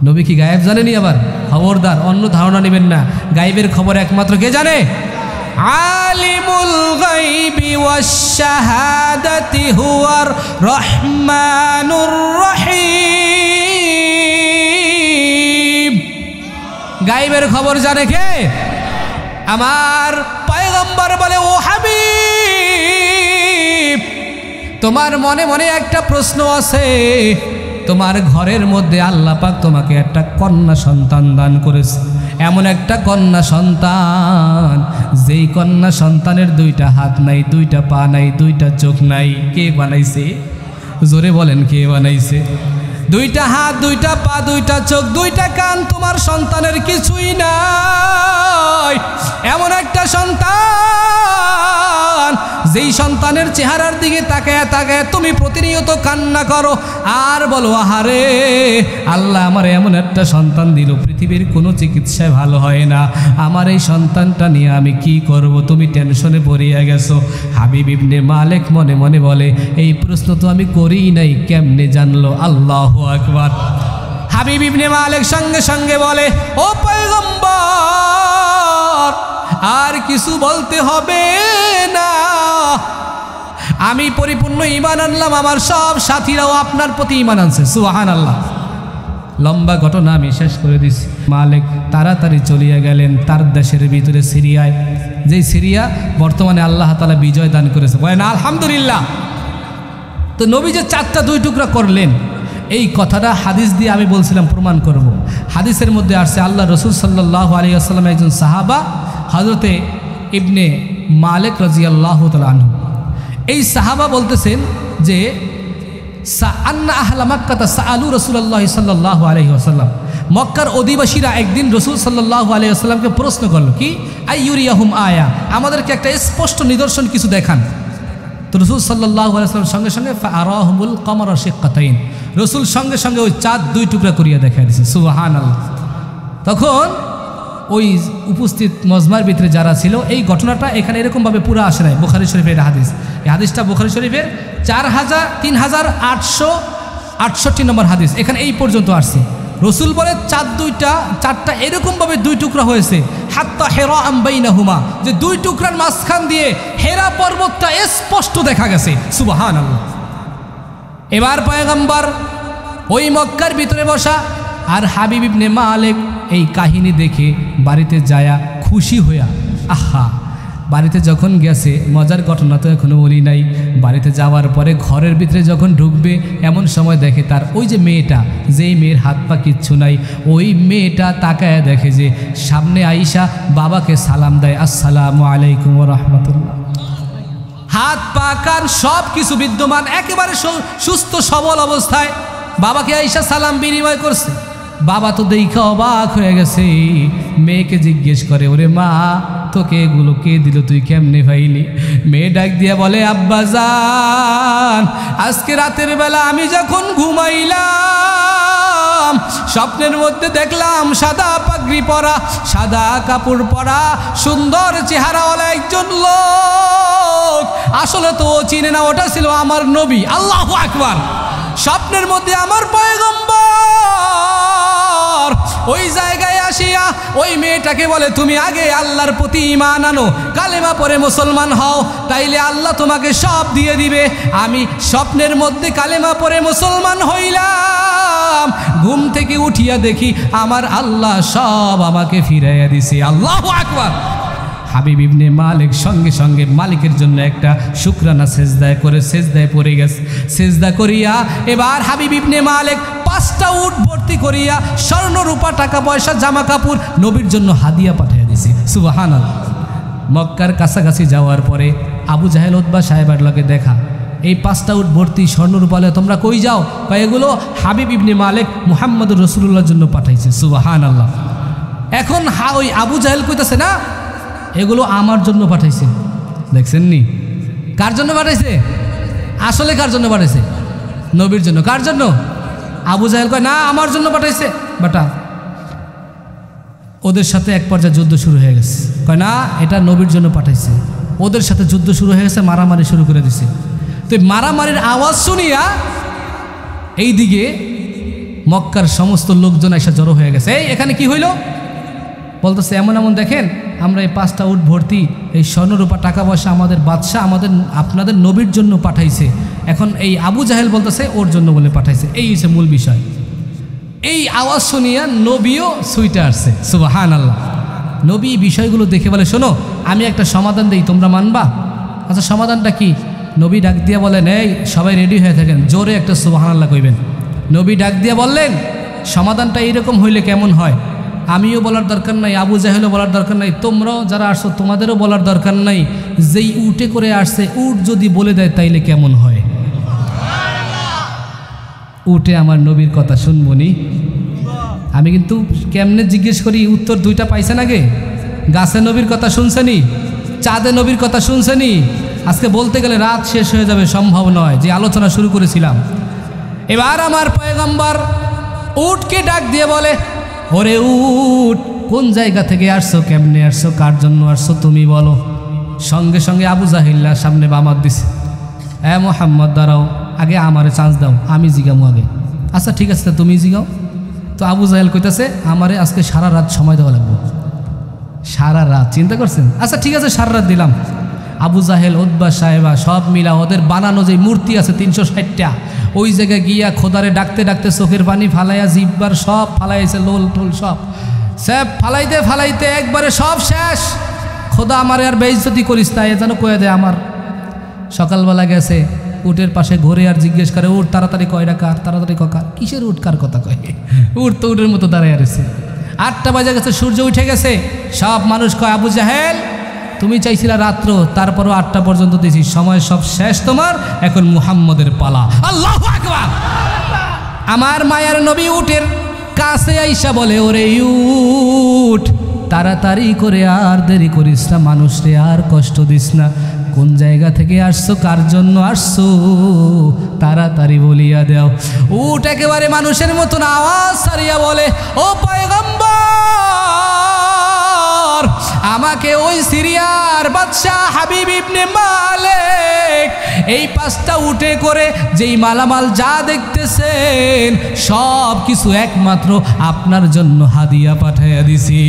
নবী কি গায়েব জানেনি? আবার খবরদার, অন্য ধারণা নেবেন না, গায়েবের খবর একমাত্র কে জানে? আলিমুল গায়বি ওয়াশ শাহাদাতি হুয়ার রহমানুর রহিম। গায়েবের খবর জানে কে? আমার পয়গম্বর বলে ও হাবিব, তোমার মনে মনে একটা প্রশ্ন আছে, তোমার ঘরের মধ্যে আল্লাহ পাক তোমাকে একটা কন্যা সন্তান দান করেছে, এমন একটা কন্যা সন্তান যেই কন্যা সন্তানের দুইটা হাত নাই, দুইটা পা নাই, দুইটা চোখ নাই। কে বানাইছে? জোরে বলেন, কে বানাইছে? দুইটা হাত, দুইটা পা, দুইটা চোখ, দুইটা কান তোমার সন্তানের কিছুই নাই। এমন একটা সন্তান যেই সন্তানের চেহারার দিকে তাকায় তাকায় তুমি প্রতিনিয়ত কান্না করো আর বলো, আহারে আল্লাহ আমার এমন একটা সন্তান দিল, পৃথিবীর কোনো চিকিৎসায় ভালো হয় না, আমার এই সন্তানটা নিয়ে আমি কি করব? তুমি টেনশনে পড়িয়া গেছো। হাবিব ইবনে মালিক মনে মনে বলে, এই প্রশ্ন তো আমি করিই নাই, কেমনে জানলো? আল্লাহু আকবার। হাবিব ইবনে মালিক সঙ্গে সঙ্গে বলে, ও পয়গম্বর, আর কিছু বলতে হবে না, আমি পরিপূর্ণ ঈমান আনলাম, আমার সব সাথীরাও আপনার প্রতি ঈমান আনছে। সুবহানাল্লাহ। লম্বা ঘটনা আমি শেষ করে দিছি। মালিক তাড়াতাড়ি চলিয়া গেলেন তার দেশের ভিতরে সিরিয়ায়, যেই সিরিয়া বর্তমানে আল্লাহ তাআলা বিজয় দান করেছে। বলেন আলহামদুলিল্লাহ। তো নবী যে 4টা 2 টুকরা করলেন, এই কথাটা হাদিস দিয়ে আমি বলছিলাম প্রমাণ করব। হাদিসের মধ্যে আসছে আল্লাহ রসুল সাল্লাল্লাহু আলাইহি ওয়াসাল্লাম একজন সাহাবা হযরতে ইবনে মালিক রাদিয়াল্লাহু তাআলা আনহু, এই সাহাবা বলতেছেন যে আন্না আহলা মাক্কাতা সাআলু রাসূলুল্লাহ সাল্লাল্লাহু আলাইহি ওয়াসাল্লাম, মক্কার অধিবাসীরা একদিন রসুল সাল্লাল্লাহু আলাইহি ওয়াসাল্লামকে প্রশ্ন করলো, কি আইয়ুরিয়াহুম আয়া, আমাদেরকে একটা স্পষ্ট নিদর্শন কিছু দেখান। তো রসুল সাল্লাল্লাহু আলাইহি ওয়াসাল্লাম সঙ্গে সঙ্গে ফাআরাহুমুল কমারা শিক্কাতাইন, রসুল সঙ্গে সঙ্গে ওই চাঁদ 2 টুকরা করিয়া দেখা দিয়েছে। সুবহানাল্লাহ। তখন ওই উপস্থিত মজমার ভিতরে যারা ছিল, এই ঘটনাটা এখানে এরকমভাবে পুরো আসে নাই, বুখারী শরীফের এটা হাদিস। এই হাদিসটা বুখারী শরীফের 3868 নম্বর হাদিস, এখানে এই পর্যন্ত আসছে। রসুল বলে চারটা এরকমভাবে 2 টুকরা হয়েছে, হাত্তা হেরা বাইনাহুমা, যে 2 টুকরার মাঝখান দিয়ে হেরা পর্বতটা স্পষ্ট দেখা গেছে। সুবহানাল্লাহ। এবার পয়গম্বর ওই মক্কার ভিতরে বসা, আর হাবিব ইবনে মালিক এই কাহিনী দেখে বাড়িতে যায়া খুশি হইয়া, আহা, বাড়িতে যখন গেছে, মজার ঘটনা তো এখনো বলি নাই, বাড়িতে যাওয়ার পরে ঘরের ভিতরে যখন ঢুকবে এমন সময় দেখে তার ওই যে মেয়েটা, যেই মেয়ের হাত পা কিচ্ছু নাই, ওই মেয়েটা তাকায় দেখে যে সামনে আইসা বাবাকে সালাম দেয়, আসসালামু আলাইকুম ওয়া রাহমাতুল্লাহ। হাত পা কান সব কিছু বিদ্যমান, একেবারে সুস্থ সবল অবস্থায় বাবাকে আইসা সালাম বিনিময় করছে। বাবা তো দেখা অবাক হয়ে গেছে, মেয়েকে জিজ্ঞেস করে, ওরে মা, তোকে এগুলো কে দিল, তুই কেমনে পাইলি? মেয়ে ডাক দিয়া বলে, আব্বাজান, আজকে রাতের বেলা আমি যখন ঘুমাইলাম, স্বপ্নের মধ্যে দেখলাম সাদা পাগড়ি পরা, সাদা কাপড় পরা, সুন্দর চেহারাওয়ালা একজন লোক, আসলে তো ও চিনে না, ওটা ছিল আমার নবী। আল্লাহু আকবার। স্বপ্নের মধ্যে আমার পয়গম্বর ওই জায়গায় আসিয়া ওই মেয়েটাকে বলে, তুমি আগে আল্লাহর প্রতি ঈমান আনো, কালেমা পড়ে মুসলমান হও, তাইলে আল্লাহ তোমাকে সব দিয়ে দিবে। আমি স্বপ্নের মধ্যে কালেমা পড়ে মুসলমান হইলাম, ঘুম থেকে উঠিয়া দেখি আমার আল্লাহ সব আমাকে ফিরাইয়া দিছে। আল্লাহু আকবার। হাবিব ইবনে মালিক সঙ্গে সঙ্গে মালিকের জন্য একটা শুকরানা সেজদায় করে সেজদায় পড়ে গেছে। সেজদা করিয়া এবার হাবিব ইবনে মালিক 5টা উট ভর্তি করিয়া স্বর্ণ রূপা টাকা পয়সা জামা কাপড় নবীর জন্য হাদিয়া পাঠিয়ে দিয়েছে। সুবহানাল্লাহ। মক্কার কাছাকাছি যাওয়ার পরে আবু জাহেল উতবা সাহেবের লগে দেখা, এই 5টা উট ভর্তি স্বর্ণ রূপালে তোমরা কই যাও? বা এগুলো হাবিব ইবনে মালিক মুহাম্মদুর রাসূলুল্লাহর জন্য পাঠাইছে। সুবহানাল্লাহ। এখন ওই আবু জাহেল কইতাছে, না, এগুলো আমার জন্য পাঠাইছে। দেখছেন নি কার জন্য পাঠাইছে? আসলে কার জন্য পাঠাইছে? নবীর জন্য। কার জন্য? আবু জাহেল কয়, না, আমার জন্য পাঠাইছে। বাটা ওদের সাথে এক পর্যায়ে যুদ্ধ শুরু হয়ে গেছে। কয়, না, এটা নবীর জন্য পাঠাইছে। ওদের সাথে যুদ্ধ শুরু হয়ে গেছে, মারামারি শুরু করে দিছে। তো মারামারির আওয়াজ শুনিয়া এইদিকে মক্কার সমস্ত লোকজন এসে জড়ো হয়ে গেছে। এই এখানে কি হইল? বলতেছে, এমন এমন দেখেন, আমরা এই 5টা উট ভর্তি এই স্বর্ণরূপা টাকা পয়সা আমাদের বাদশাহ আপনাদের নবীর জন্য পাঠাইছে। এখন এই আবু জাহেল বলতেছে ওর জন্য বলে পাঠাইছে। এই হচ্ছে মূল বিষয়। এই আওয়াজ শুনিয়া নবীও সুইটে আসছে। সুবহানাল্লাহ। নবী বিষয়গুলো দেখে বলে, শোনো, আমি একটা সমাধান দেই, তোমরা মানবা? আচ্ছা, সমাধানটা কি? নবী ডাক দিয়া বলেন, এই সবাই রেডি হয়ে থাকেন, জোরে একটা সুবহানাল্লাহ কইবেন। নবী ডাক দিয়া বললেন, সমাধানটা এইরকম হইলে কেমন হয়? আমিও বলার দরকার নাই, আবু জাহেলও বলার দরকার নাই, তোমরাও যারা আসছো তোমাদেরও বলার দরকার নাই। যেই উটে করে আসছে উট যদি বলে দেয় তাইলে কেমন হয়? উটে আমার নবীর কথা শুনবনি। আমি কিন্তু কেমনে জিজ্ঞেস করি, উত্তর দুইটা পাইছেন আগে। গাছে নবীর কথা শুনছেনি, চাঁদে নবীর কথা শুনছেনি। আজকে বলতে গেলে রাত শেষ হয়ে যাবে, সম্ভব নয়, যে আলোচনা শুরু করেছিলাম। এবার আমার পয়গম্বর উটকে ডাক দিয়ে বলে, ওরে উট, কোন জায়গা থেকে আসছো, কেমনে আসছো, কার জন্য আসছো তুমি বলো। সঙ্গে সঙ্গে আবু জাহিল্লার সামনে বামাত দিছে, মোহাম্মদ দাঁড়াও, আগে আমারে চান্স দাও, আমি জিগামো আগে। আচ্ছা ঠিক আছে, তুমি জিগাও। তো আবু জাহেল কইতাছে, আমারে আজকে সারা রাত সময় দেওয়া লাগবে। সারা রাত, চিন্তা করছেন? আচ্ছা ঠিক আছে, সারা রাত দিলাম। আবু জাহেল, উতবা, সাহেবা সব মিলা ওদের বানানো যে মূর্তি আছে 360টা, ওই জায়গায় গিয়া খোদারে ডাকতে ডাকতে চোখের পানি ফালাইয়া, জিব্বার সব ফালাইছে, লোল টোল সব ফালাইতে ফালাইতে একবারে সব শেষ। খোদা আমারে আর বেইজ্জতি করিস না, এ যেন কয়ে দেয় আমার। সকালবেলা গেছে, উটের পাশে ঘুরে আর জিজ্ঞেস করে, উট তাড়াতাড়ি কয়টা কার, তাড়াতাড়ি কার। কিসের উট, কার কথা কয়? উট তো উটের মতো দাঁড়ায় রয়েছে। 8টা বাজে গেছে, সূর্য উঠে গেছে। সব মানুষ কয়, আবু জাহেল তুমি চাইছিলা রাত্র, তারপরও 8টা পর্যন্ত দিয়েছি, সময় সব শেষ তোমার, এখন মুহাম্মদের পালা। আল্লাহু আকবার। আমার মায়ার নবী উটের কাছে আইসা বলে, ওরে উট, তাড়াতাড়ি করে আর দেরি করিস না, মানুষরে আর কষ্ট দিস না। কোন জায়গা থেকে আসছো, কার জন্য আসছো, তাড়াতাড়ি বলিয়া দাও। উট একেবারে মানুষের মতন আওয়াজ ছাড়িয়া বলে, ও পয়গম্বর, আমাকে ওই সিরিয়ার বাদশাহ হাবিব ইবনে মালিক এই 5টা উটে করে যেই মালামাল যা দেখতেছেন সব কিছু একমাত্র আপনার জন্য হাদিয়া পাঠাইয়া দিছি।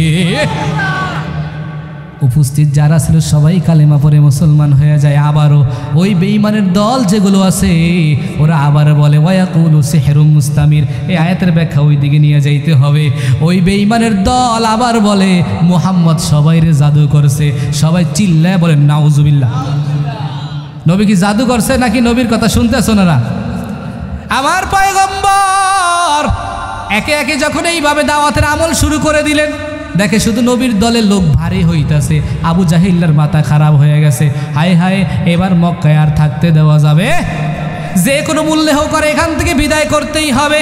উপস্থিত যারা ছিল সবাই কালেমা পড়ে মুসলমান হয়ে যায়। আবারও ওই বেঈমানের দল যেগুলো আছে ওরা আবার বলে, ওয়ায়াকুলু সিহরুম মুস্তামির। এই আয়াতের ব্যাখ্যা ওই দিকে নিয়ে যাইতে হবে। ওই বেঈমানের দল আবার বলে, মুহাম্মদ সবাইরে জাদু করছে। সবাই চিল্লায় বলে নাউজুবিল্লাহ। নবী কি জাদু করছে নাকি নবীর কথা শুনতেছো না? আমার পয়গম্বর একে একে যখন এইভাবে দাওয়াতের আমল শুরু করে দিলেন, দেখে শুধু নবীর দলের লোক ভারী হইতাছে। আবু জাহিল্লার মাথা খারাপ হয়ে গেছে। হায় হায়, এবার মক্কায় আর থাকতে দেওয়া যাবে, যে কোনো মূল্যে হোক করে এখান থেকে বিদায় করতেই হবে।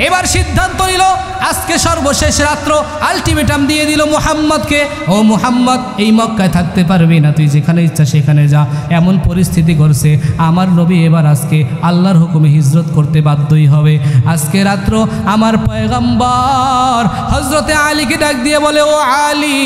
এবার সিদ্ধান্ত নিল, আজকে সর্বশেষ রাত্র, আলটিমেটাম দিয়ে দিল মুহাম্মদকে, ও মুহাম্মদ এই মক্কায় থাকতে পারবি না, তুই যেখানে ইচ্ছা সেখানে যা। এমন পরিস্থিতি করছে, আমার নবী এবার আজকে আল্লাহর হুকুমে হিজরত করতে বাধ্যই হবে। আজকে রাত্র আমার পয়গম্বর হজরতে আলীকে ডাক দিয়ে বলে, ও আলী,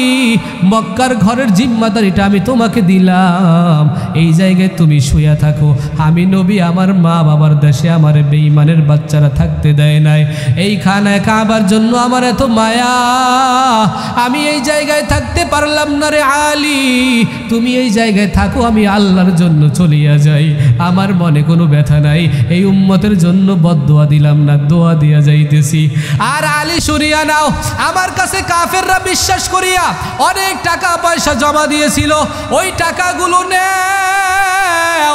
মক্কার ঘরের জিম্মাদারিটা আমি তোমাকে দিলাম, এই জায়গায় তুমি শুয়ে থাকো। আমি নবী আমার মা বাবার দেশে আমার বেঈমানের বাচ্চারা থাকতে দেয় নাই, এইখানে কাবার জন্য আমার এত মায়া, আমি এই জায়গায় থাকতে পারলাম না রে আলী, তুমি এই জায়গায় থাকো, আমি আল্লাহর জন্য চলিয়া যাই, আমার মনে কোনো ব্যথা নাই, এই উম্মতের জন্য বদদোয়া দিলাম না, দোয়া দিয়া যাইতেছি। আর আলী শুনিয়া নাও, আমার কাছে কাফেররা বিশ্বাস করিয়া অনেক টাকা পয়সা জমা দিয়েছিল, ওই টাকাগুলো নেও,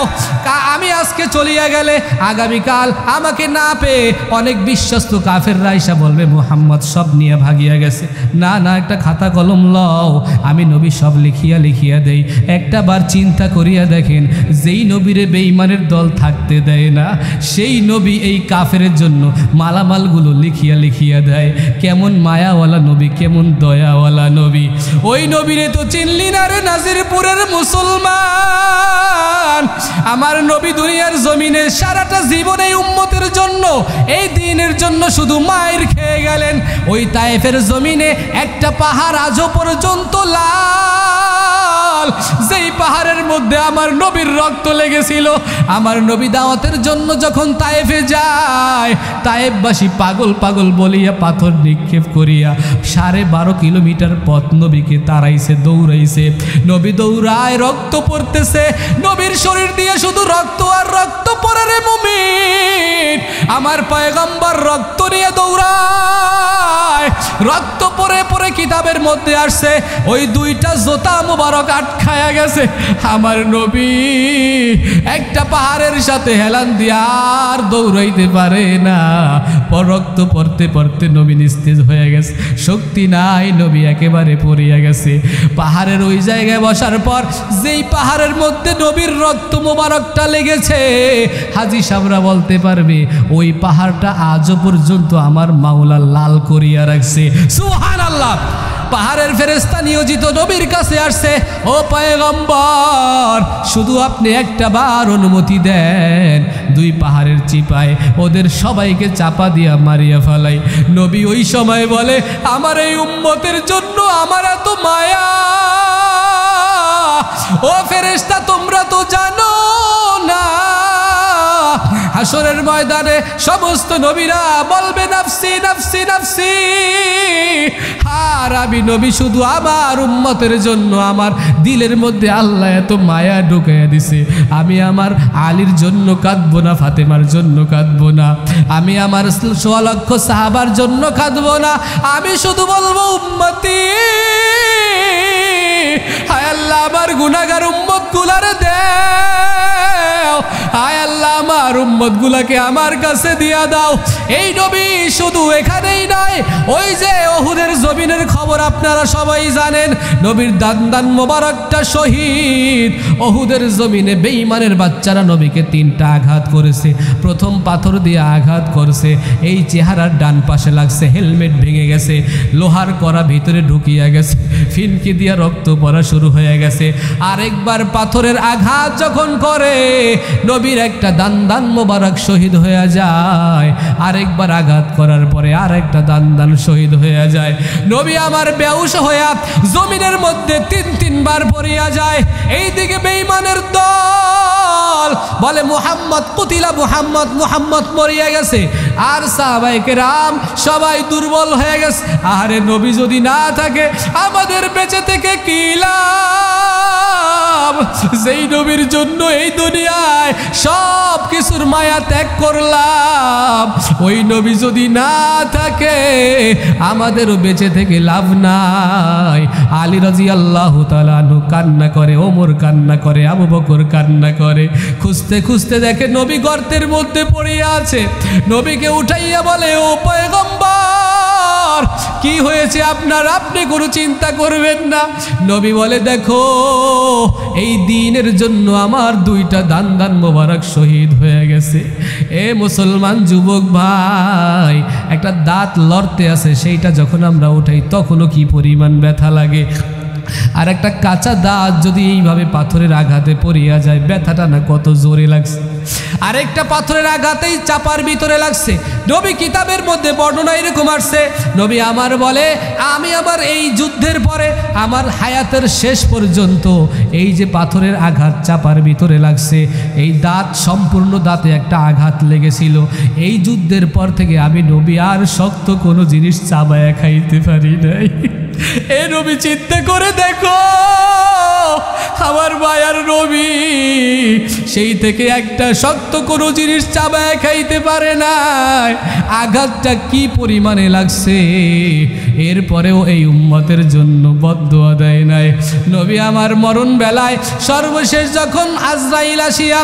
আমি আজকে চলিয়া গেলে আগামীকাল আমাকে না পেয়ে অনেক বিশ্বস্ত কাফেররা এসে বলবে মুহাম্মদ সব নিয়ে ভাগিয়া গেছে। না না, একটা খাতা কলম লও, আমি নবী সব লিখিয়া লিখিয়া দেই। একটা বার চিন্তা করিয়া দেখেন, যেই নবীরে বেঈমানের দল থাকতে দেয় না, সেই নবী এই কাফেরের জন্য মালামালগুলো লিখিয়া লিখিয়া দেয়। কেমন মায়াওয়ালা নবী, কেমন দয়াওয়ালা নবী। ওই নবীরে তো চিনলি না রে নাজিরপুরের মুসলমান। আমার নবী দুনিয়ার জমিনে সারাটা জীবন এই উম্মতের জন্য, এই দ্বীনের জন্য শুধু মায়ের খেয়ে গেলেন। ওই তায়েফের জমিনে একটা পাহাড় আজও পর্যন্ত লাল, যেই পাহাড়ের মধ্যে আমার নবীর রক্ত লেগেছিল। আমার নবী দাওয়াতের জন্য যখন তায়েফে যায়, তায়েফবাসী পাগল পাগল বলিয়া পাথর নিক্ষেপ করিয়া 12.5 কিলোমিটার পথ নবীকে তাড়াইছে, দৌড়াইছে। নবী দৌড়ায়, রক্ত পড়তেছে, নবীর শরীর দিয়ে শুধু রক্ত আর রক্ত পড়ে রে মুমিন। আমার পয়গম্বর রক্ত নিয়ে দৌড়ায়, রক্ত পরে পরে কিতাবের মধ্যে আসছে ওই দুইটা জোতা মুবারক আটকায়া গেছে। আমার নবী একটা পাহাড়ের সাথে হেলান দিয়ে আর দৌড়াইতে পারে না, রক্ত পড়তে পড়তে নবী নিস্তেজ হয়ে গেছে, শক্তি নাই, নবী একেবারে পড়িয়া গেছে। পাহাড়ের ওই জায়গায় বসার পর যেই পাহাড়ের মধ্যে নবীর রক্ত মোবারকটা লেগেছে, হাজী সাহেবরা বলতে পারবে ওই পাহাড়টা আজও পর্যন্ত আমার মাওলা লাল করিয়া রাখছে। সুবহানাল্লাহ। পাহাড়ের ফেরেশতা নিয়োজিত নবীর কাছে আসছে, ও পয়গম্বর, শুধু আপনি একটা বার অনুমতি দেন, দুই পাহাড়ের চিপায় ওদের সবাইকে চাপা দিয়া মারিয়া ফেলাই। নবী ওই সময় বলে, আমার এই উম্মতের জন্য আমার এত মায়া। ও ফেরেশতা, তোমরা তো জানো না, হাসরের ময়দানে সমস্ত নবীরা বলবে নাফসি নাফসি নাফসি, আর আমি নবী শুধু আমার উম্মতের জন্য আমার দিলের মধ্যে আল্লাহ এত মায়া ঢুকাইয়া দিছে। আমি আমার আলীর জন্য কাঁদবো না, ফাতেমার জন্য কাঁদবো না, আমি আমার ১৬ লক্ষ সাহাবার জন্য কাঁদবো না, আমি শুধু বলবো উম্মতি, হায় আল্লাহ আমার গুনাহগার উম্মত গুলারে দেও, হায় আল্লাহ আমার উম্মত গুলাকে আমার কাছে দিয়া দাও। এই নবী শুধু এখানেই নাই, ওই যে উহুদের জমিনের খবর আপনারা সবাই জানেন, নবীর দান মোবারকটা শহীদ। উহুদের জমিনে বেঈমানের বাচ্চারা নবীকে 3টা আঘাত করেছে। প্রথম পাথর দিয়ে আঘাত করছে, এই চেহারার ডান পাশে লাগছে, হেলমেট ভেঙে গেছে, লোহার কড়া ভিতরে ঢুকিয়া গেছে, ফিনকি দিয়া রক্ত পড়া শুরু হয়ে গেছে। আরেকবার পাথরের আঘাত যখন করে নবীর একটা দান মোবারক শহীদ হয়ে যায়, আরেকবার আঘাত করার পরে আরেকটা দান শহীদ হয়ে যায়। নবী আমার বেহুশ হইয়া জমিনের মধ্যে 3বার পড়িয়া যায়। এইদিকে বেঈমানের দল বলে মুহাম্মদ কুতিলা, মুহাম্মদ মুহাম্মদ মরিয়া গেছে, আর সাহাবায়ে কেরাম সবাই দুর্বল হয়ে গেছে। আরে নবী যদি না থাকে আমাদের বেঁচে থেকে কি লাভ? যেই নবীর জন্য এই দুনিয়ায় সব কিছুর মায়া ত্যাগ করলাম, ওই নবী যদি না থাকে আমাদেরও বেঁচে থেকে লাভ নাই। আলী রাদিয়াল্লাহু তাআলা আনহু কান্না করে, ওমর কান্না করে, আবু বকর কান্না করে, খুঁজতে খুঁজতে দেখে নবী গর্তের মধ্যে পড়িয়া আছে। নবীকে উঠাইয়া বলে, ও পয়গম্বর, কি হয়েছে আপনার? আপনি কোনো চিন্তা করবেন না। নবী বলে, দেখো এই দ্বীনের জন্য আমার 2টা দান মোবারক শহীদ হয়ে গেছে। এ মুসলমান যুবক ভাই, একটা দাঁত লড়তে আছে, সেইটা যখন আমরা উঠাই তখনও কি পরিমাণ ব্যথা লাগে, আর একটা কাঁচা দাঁত যদি এইভাবে পাথরের আঘাতে পড়িয়া যায়, ব্যথাটা না কত জোরে লাগছে। আরেকটা পাথরের আঘাতেই চাপার ভিতরে লাগছে। নবী কিতাবের মধ্যে বর্ণনা এরকম আসছে, নবী আমার বলে, আমি আমার এই যুদ্ধের পরে আমার হায়াতের শেষ পর্যন্ত এই যে পাথরের আঘাত চাপার ভিতরে লাগছে, এই দাঁত সম্পূর্ণ দাঁতে একটা আঘাত লেগেছিল, এই যুদ্ধের পর থেকে আমি নবী আর শক্ত কোনো জিনিস চাবায়া খাইতে পারি নাই। এ নবী চিন্তা করে দেখো, আমার মায়ার নবী সেই থেকে একটা শক্ত কোনো জিনিস চাবায় খাইতে পারে না, আঘাতটা কি পরিমাণে লাগছে। এরপরেও এই উম্মতের জন্য বদদুয়া দেয় নাই। নবী আমার মরণ বেলায় সর্বশেষ যখন আজরাইল আসিয়া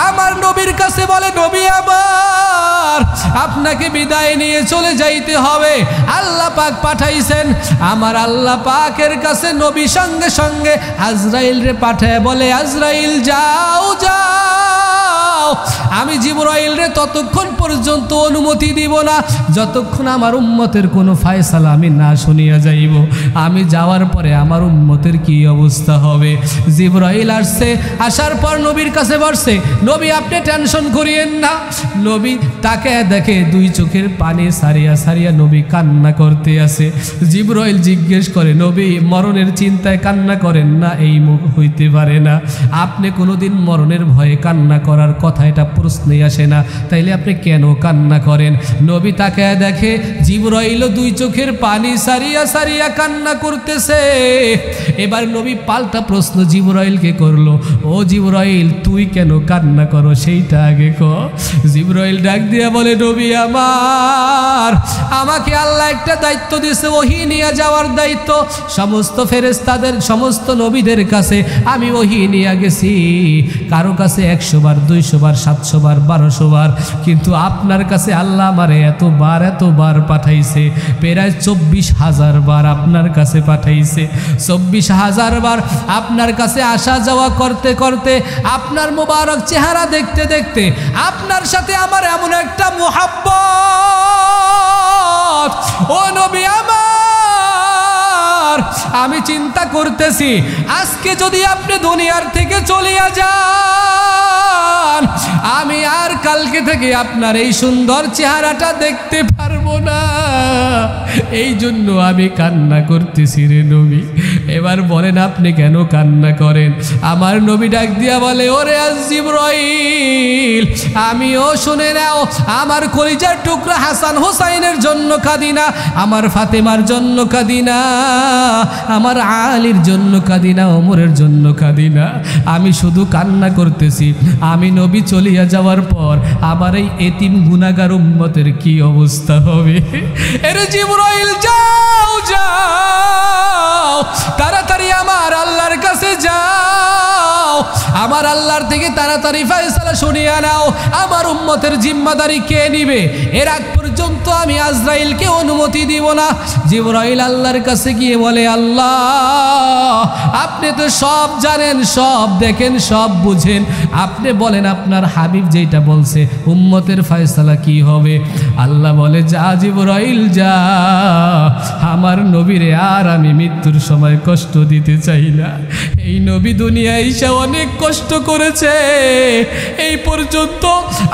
আমার নবীর কাছে বলে, নবী আমার, আপনাকে বিদায় নিয়ে চলে যাইতে হবে, আল্লাহ পাক পাঠাইছেন। আমার আল্লাহ পাকের কাছে নবী সঙ্গে সঙ্গে আজরাইল রে পাঠায় বলে, আজরাইল যাও যাও, আমি জিবরাইল রে ততক্ষণ পর্যন্ত অনুমতি দিব না যতক্ষণ আমার উম্মতের কোনো ফায়সালা আমি না শুনিয়া যাইব। আমি যাওয়ার পরে আমার উম্মতের কি অবস্থা হবে। জিবরাইল আসছে, আসার পর নবীর কাছে বসছে। নবী আপনি টেনশন করিয়েন না। নবী তাকে দেখে 2 চোখের পানি সারিয়া সারিয়া নবী কান্না করতে আছে। জিবরাইল জিজ্ঞেস করে, নবী মরণের চিন্তায় কান্না করেন না? এই মুখ হইতে পারে না, আপনি কোনোদিন মরণের ভয়ে কান্না করার কথা মাথায় এটা প্রশ্নই আসে না, তাইলে আপনি কেন কান্না করেন? নবী তাকায় দেখে জিবরাইল দুই চোখের পানি সারিয়া সারিয়া কান্না করতেছে। এবার নবী পাল্টা প্রশ্ন জিবরাইলকে করলো, ও জিবরাইল তুই কেন কান্না করো সেইটা আগে ক। জিবরাইল ডাক দিয়া বলে, নবী আমাকে আল্লাহ একটা দায়িত্ব দিয়েছে, ওহী নিয়ে যাওয়ার দায়িত্ব। সমস্ত ফেরেশতাদের সমস্ত নবীদের কাছে আমি ওহী নিয়ে গেছি, কারো কাছে 100 বার 200 বার 700 বার 1200 বার, কিন্তু আপনার কাছে আল্লাহ আমারে এতবার পাঠাইছে, প্রায় 24,000 বার আপনার কাছে পাঠাইছে। 24,000 বার আপনার কাছে আসা যাওয়া করতে করতে, আপনার মোবারক চেহারা দেখতে দেখতে আপনার সাথে আমার এমন একটা মুহাব্বত, ও নবী আমার, আমি চিন্তা করতেছি আজকে যদি আপনি দুনিয়ার থেকে চলিয়া যান, আমি আর কালকে থেকে আপনার এই সুন্দর চেহারাটা দেখতে পারবো না, এই জন্য আমি কান্না করতেছি রে নবী। এবার বলেন আপনি কেন কান্না করেন? আমার নবী ডাক দিয়া বলে, ওরে জিবরাইল, আমিও শুনে নাও, আমার কলিজার টুকরা হাসান হোসাইনের জন্য কাঁদি না, আমার ফাতেমার জন্য কাঁদি না, আমার আলীর জন্য কাঁদি না, ওমরের জন্য কাঁদি না, আমি শুধু কান্না করতেছি আমি নবী চলিয়া যাওয়ার পর আমার এই এতিম গুনাহগার উম্মতের কি অবস্থা হবে। এরে জিবরাইল যাও যাও, তাড়াতাড়ি আমার আল্লাহর কাছে যাও, আমার আল্লাহর থেকে তাড়াতাড়ি ফয়সালা শুনিয়ে নাও, আমার উম্মতের জিম্মাদারি কে নিবে? এর আগ পর্যন্ত আমি আজরাইলকে অনুমতি দিব না। জিবরাইল আল্লাহর কাছে গিয়ে বলে, আল্লাহ আপনি তো সব জানেন, সব দেখেন, সব বুঝেন, আপনি বলেন আপনার হাবিব যেটা বলছে উম্মতের ফয়সালা কি হবে? আল্লাহ বলে, যা জিবরাইল যা, আমার নবীরে আর আমি মৃত্যুর সময় কষ্ট দিতে চাই না। এই নবী দুনিয়ায় এসে অনেক কষ্ট করেছে, এই পর্যন্ত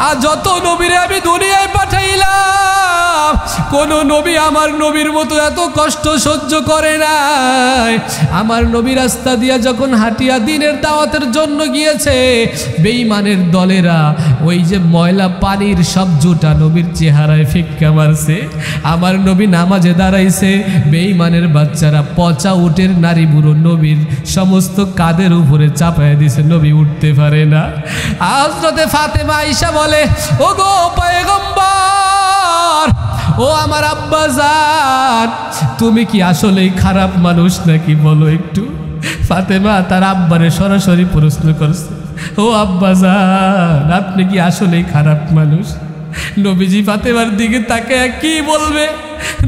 আর যত নবীরে আমি দুনিয়ায় পাঠাইলাম, কোন নবী আমার নবীর মতো এত কষ্ট সহ্য করে নাই। আমার নবী রাস্তা দিয়া যখন হাঁটিয়া দিনের দাওয়াতের জন্য গিয়েছে, বেঈমানের দলেরা ওই যে ময়লা পানির সব জুটা নবীর চেহারায় ফিক্কা মারছে। আমার নবী নামাজে দাঁড়াইছে, বেঈমানের বাচ্চারা পচা উটের নারী বুড়ো নবীর সমস্ত কাঁধের উপরে চাপায় দিছে, নবী উঠতে পারে না। হযরতে ফাতেমা আয়েশা বলে, ও গো পয়গম্বর, ও আমার আব্বাজান, তুমি কি আসলেই খারাপ মানুষ নাকি বলো একটু? ফাতেমা তার আব্বারে সরাসরি প্রশ্ন করছে, ও আব্বাজান আপনি কি আসলেই খারাপ মানুষ? নবীজি ফাতেমার দিকে তাকে কি বলবে?